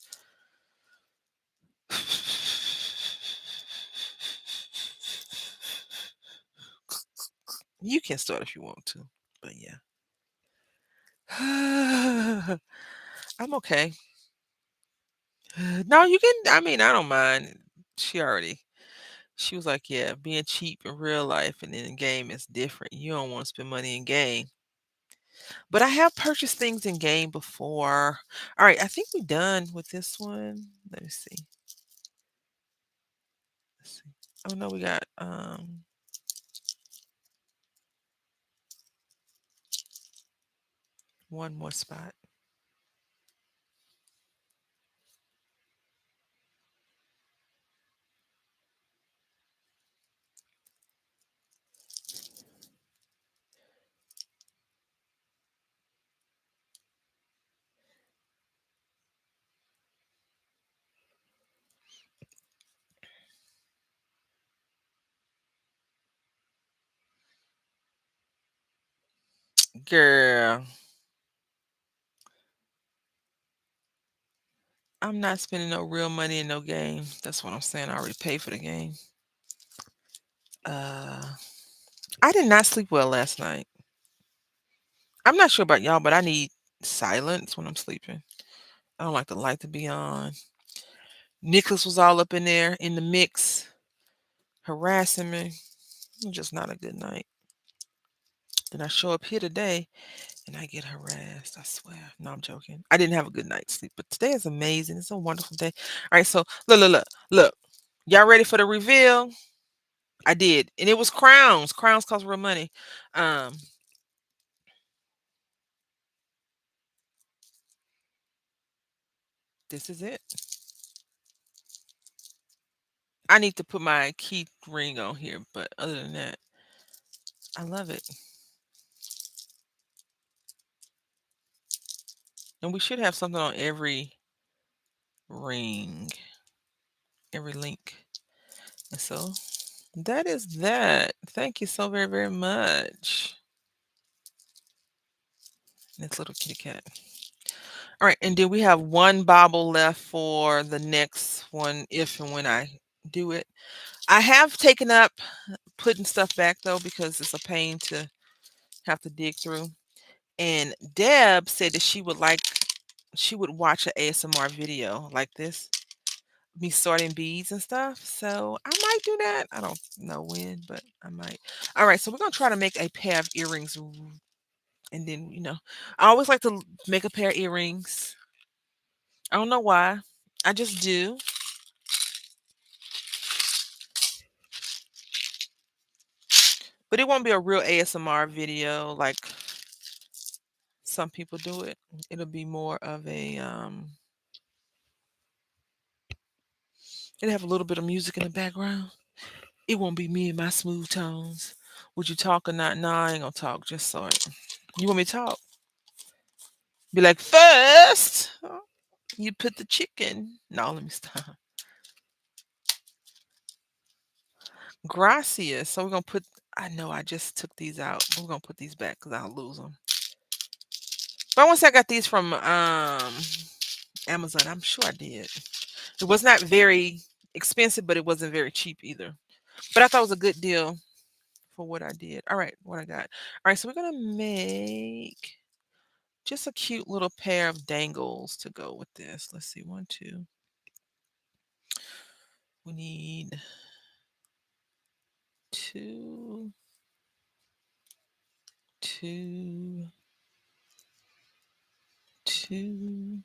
you can start if you want to. But yeah. I'm okay. No, you can. I mean, I don't mind. She already. She was like, "Yeah, being cheap in real life and in game is different. You don't want to spend money in game." But I have purchased things in game before. All right, I think we're done with this one. Let me see. Let's see. Oh no, we got one more spot. Girl, I'm not spending no real money in no game. That's what I'm saying. I already paid for the game. Uh, I did not sleep well last night. I'm not sure about y'all, but I need silence when I'm sleeping. I don't like the light to be on. Nicholas was all up in there in the mix, harassing me. Just not a good night. Then I show up here today and I get harassed. I swear. No, I'm joking. I didn't have a good night's sleep, but today is amazing. It's a wonderful day. All right, so look. Y'all ready for the reveal? I did, and it was crowns. Crowns cost real money. Um, this is it. I need to put my key ring on here, but other than that, I love it. And we should have something on every ring, every link. And so that is that. Thank you so very, very much. This little kitty cat. All right, and then we have one bobble left for the next one if and when I do it. I have taken up putting stuff back though because it's a pain to have to dig through. And Deb said that she would watch an ASMR video like this, me sorting beads and stuff. So I might do that. I don't know when, but I might. All right, so we're gonna try to make a pair of earrings, and then I always like to make a pair of earrings. I don't know why. I just do. But it won't be a real ASMR video like some people do it. It'll be more of a it'll have a little bit of music in the background. It won't be me and my smooth tones. Would you talk or not? No, I ain't gonna talk. Just so it. You want me to talk? Be like, first, you put the chicken. No, let me stop. Gracias. So we're gonna put. I know I just took these out. But we're gonna put these back because I'll lose them. But once I got these from Amazon, I'm sure I did. It was not very expensive, but it wasn't very cheap either. But I thought it was a good deal for what I did. All right, what I got. All right, so we're gonna make just a cute little pair of dangles to go with this. Let's see, one, two. We need two, two, two.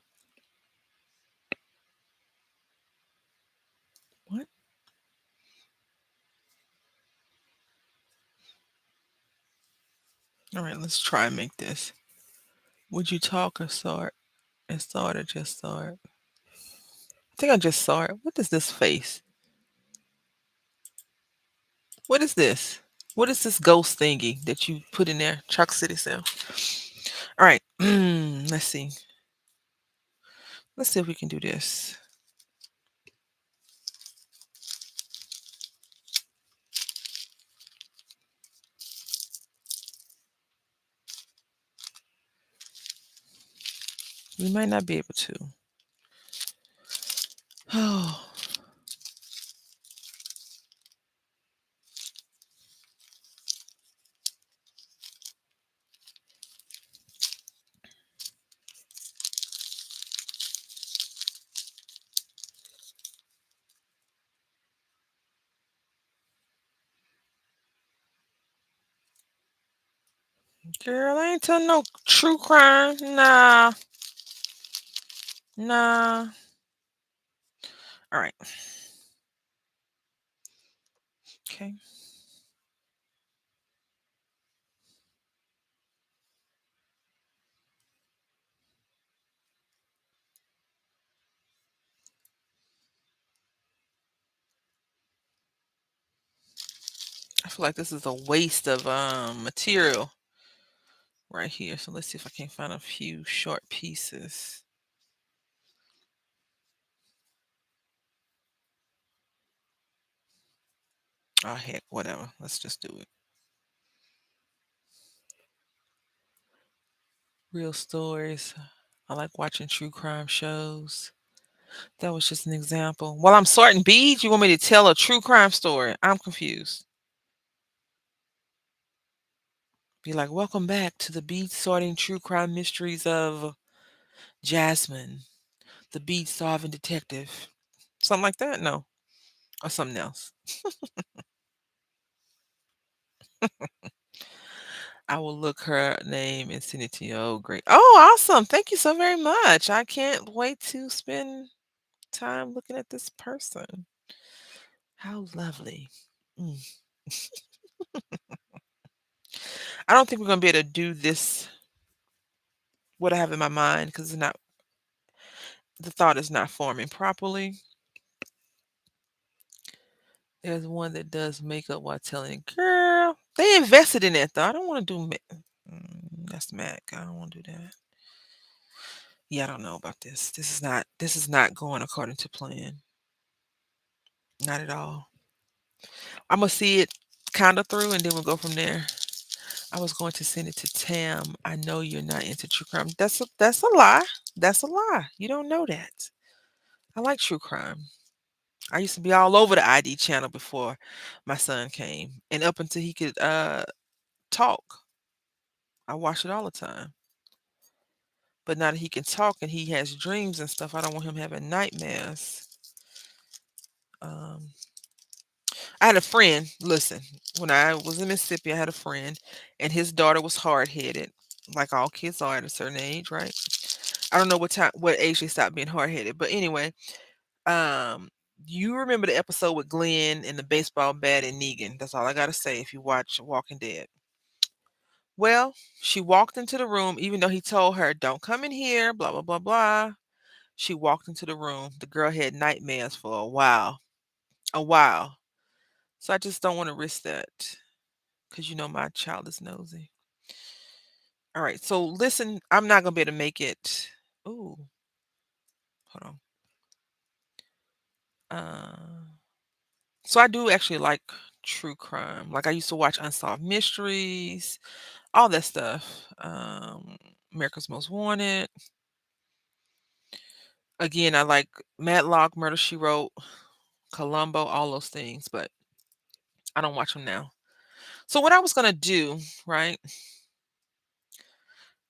What? All right, let's try and make this. Would you talk or start? And start or just start? I think I just saw it. What is this face? What is this? What is this ghost thingy that you put in there? Chalk City Cell. All right. Let's see. Let's see if we can do this. We might not be able to. Oh, girl, I ain't telling no true crime. Nah, nah. All right. Okay. I feel like this is a waste of material right here. So let's see if I can find a few short pieces. Oh heck, whatever. Let's just do it. Real stories. I like watching true crime shows. That was just an example. While I'm sorting beads, you want me to tell a true crime story? I'm confused. Be like, welcome back to the bead sorting true crime mysteries of Jasmine, the bead solving detective. Something like that? No. Or something else. I will look her name and send it to you. Oh, great. Oh, awesome. Thank you so very much. I can't wait to spend time looking at this person. How lovely. Mm. I don't think we're going to be able to do this, what I have in my mind, because it's not, the thought is not forming properly. There's one that does makeup while telling, girl, they invested in that though. I don't want to do, that's Mac. I don't want to do that. Yeah, I don't know about this. This is not going according to plan. Not at all. I'm gonna see it kind of through and then we'll go from there. I was going to send it to Tam. I know you're not into true crime. That's a lie. That's a lie. You don't know that. I like true crime. I used to be all over the ID channel before my son came. And up until he could talk, I watch it all the time. But now that he can talk and he has dreams and stuff, I don't want him having nightmares. Um, I had a friend. Listen, when I was in Mississippi, I had a friend, and his daughter was hard headed, like all kids are at a certain age, right? I don't know what age they stopped being hard headed, but anyway, um, you remember the episode with Glenn and the baseball bat and Negan? That's all I gotta say. If you watch Walking Dead, well, she walked into the room, even though he told her, "Don't come in here," blah blah blah blah. She walked into the room. The girl had nightmares for a while. A while. So I just don't want to risk that because you know my child is nosy. All right. So listen, I'm not gonna be able to make it. Ooh, hold on. So I do actually like true crime. Like I used to watch Unsolved Mysteries, all that stuff. America's Most Wanted. Again, I like Matlock, Murder She Wrote, Columbo, all those things, but I don't watch them now. So what I was gonna do, right,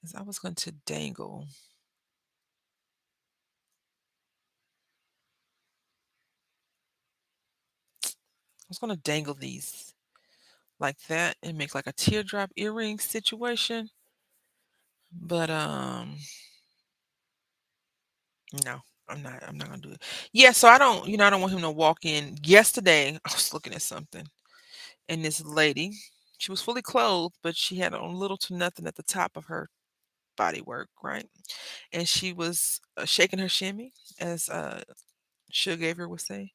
is I was going to dangle. I was gonna dangle these like that and make like a teardrop earring situation. But no, I'm not gonna do it. Yeah, so I don't want him to walk in. Yesterday, I was looking at something, and this lady, she was fully clothed, but she had on little to nothing at the top of her body work, right? And she was shaking her shimmy, as Suge Avery would say.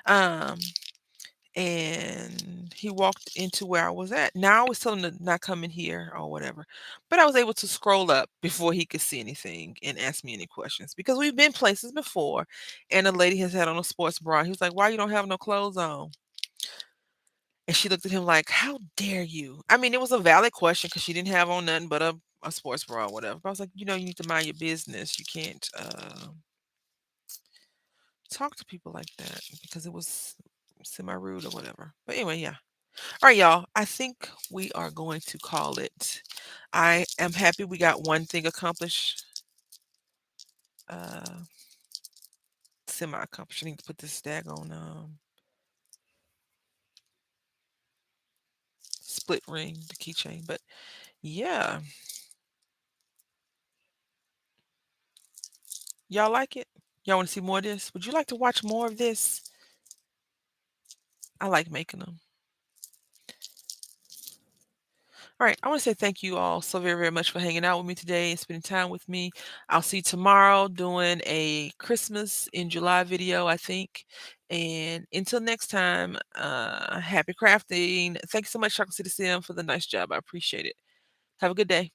Um, and he walked into where I was at. Now I was telling him to not come in here or whatever, but I was able to scroll up before he could see anything and ask me any questions because we've been places before, and a lady has had on a sports bra. He was like, "Why you don't have no clothes on?" And she looked at him like, "How dare you?" I mean, it was a valid question because she didn't have on nothing but a sports bra or whatever. But I was like, you need to mind your business. You can't talk to people like that because it was semi rude or whatever. But anyway, yeah. All right, y'all. I think we are going to call it. I am happy we got one thing accomplished. Uh, Semi accomplished. I need to put this daggone split ring, the keychain. But yeah, y'all like it? Y'all want to see more of this? Would you like to watch more of this? I like making them. All right. I want to say thank you all so very, very much for hanging out with me today and spending time with me. I'll see you tomorrow doing a Christmas in July video, I think. And until next time, happy crafting. Thank you so much, Chocolate City Sim, for the nice job. I appreciate it. Have a good day.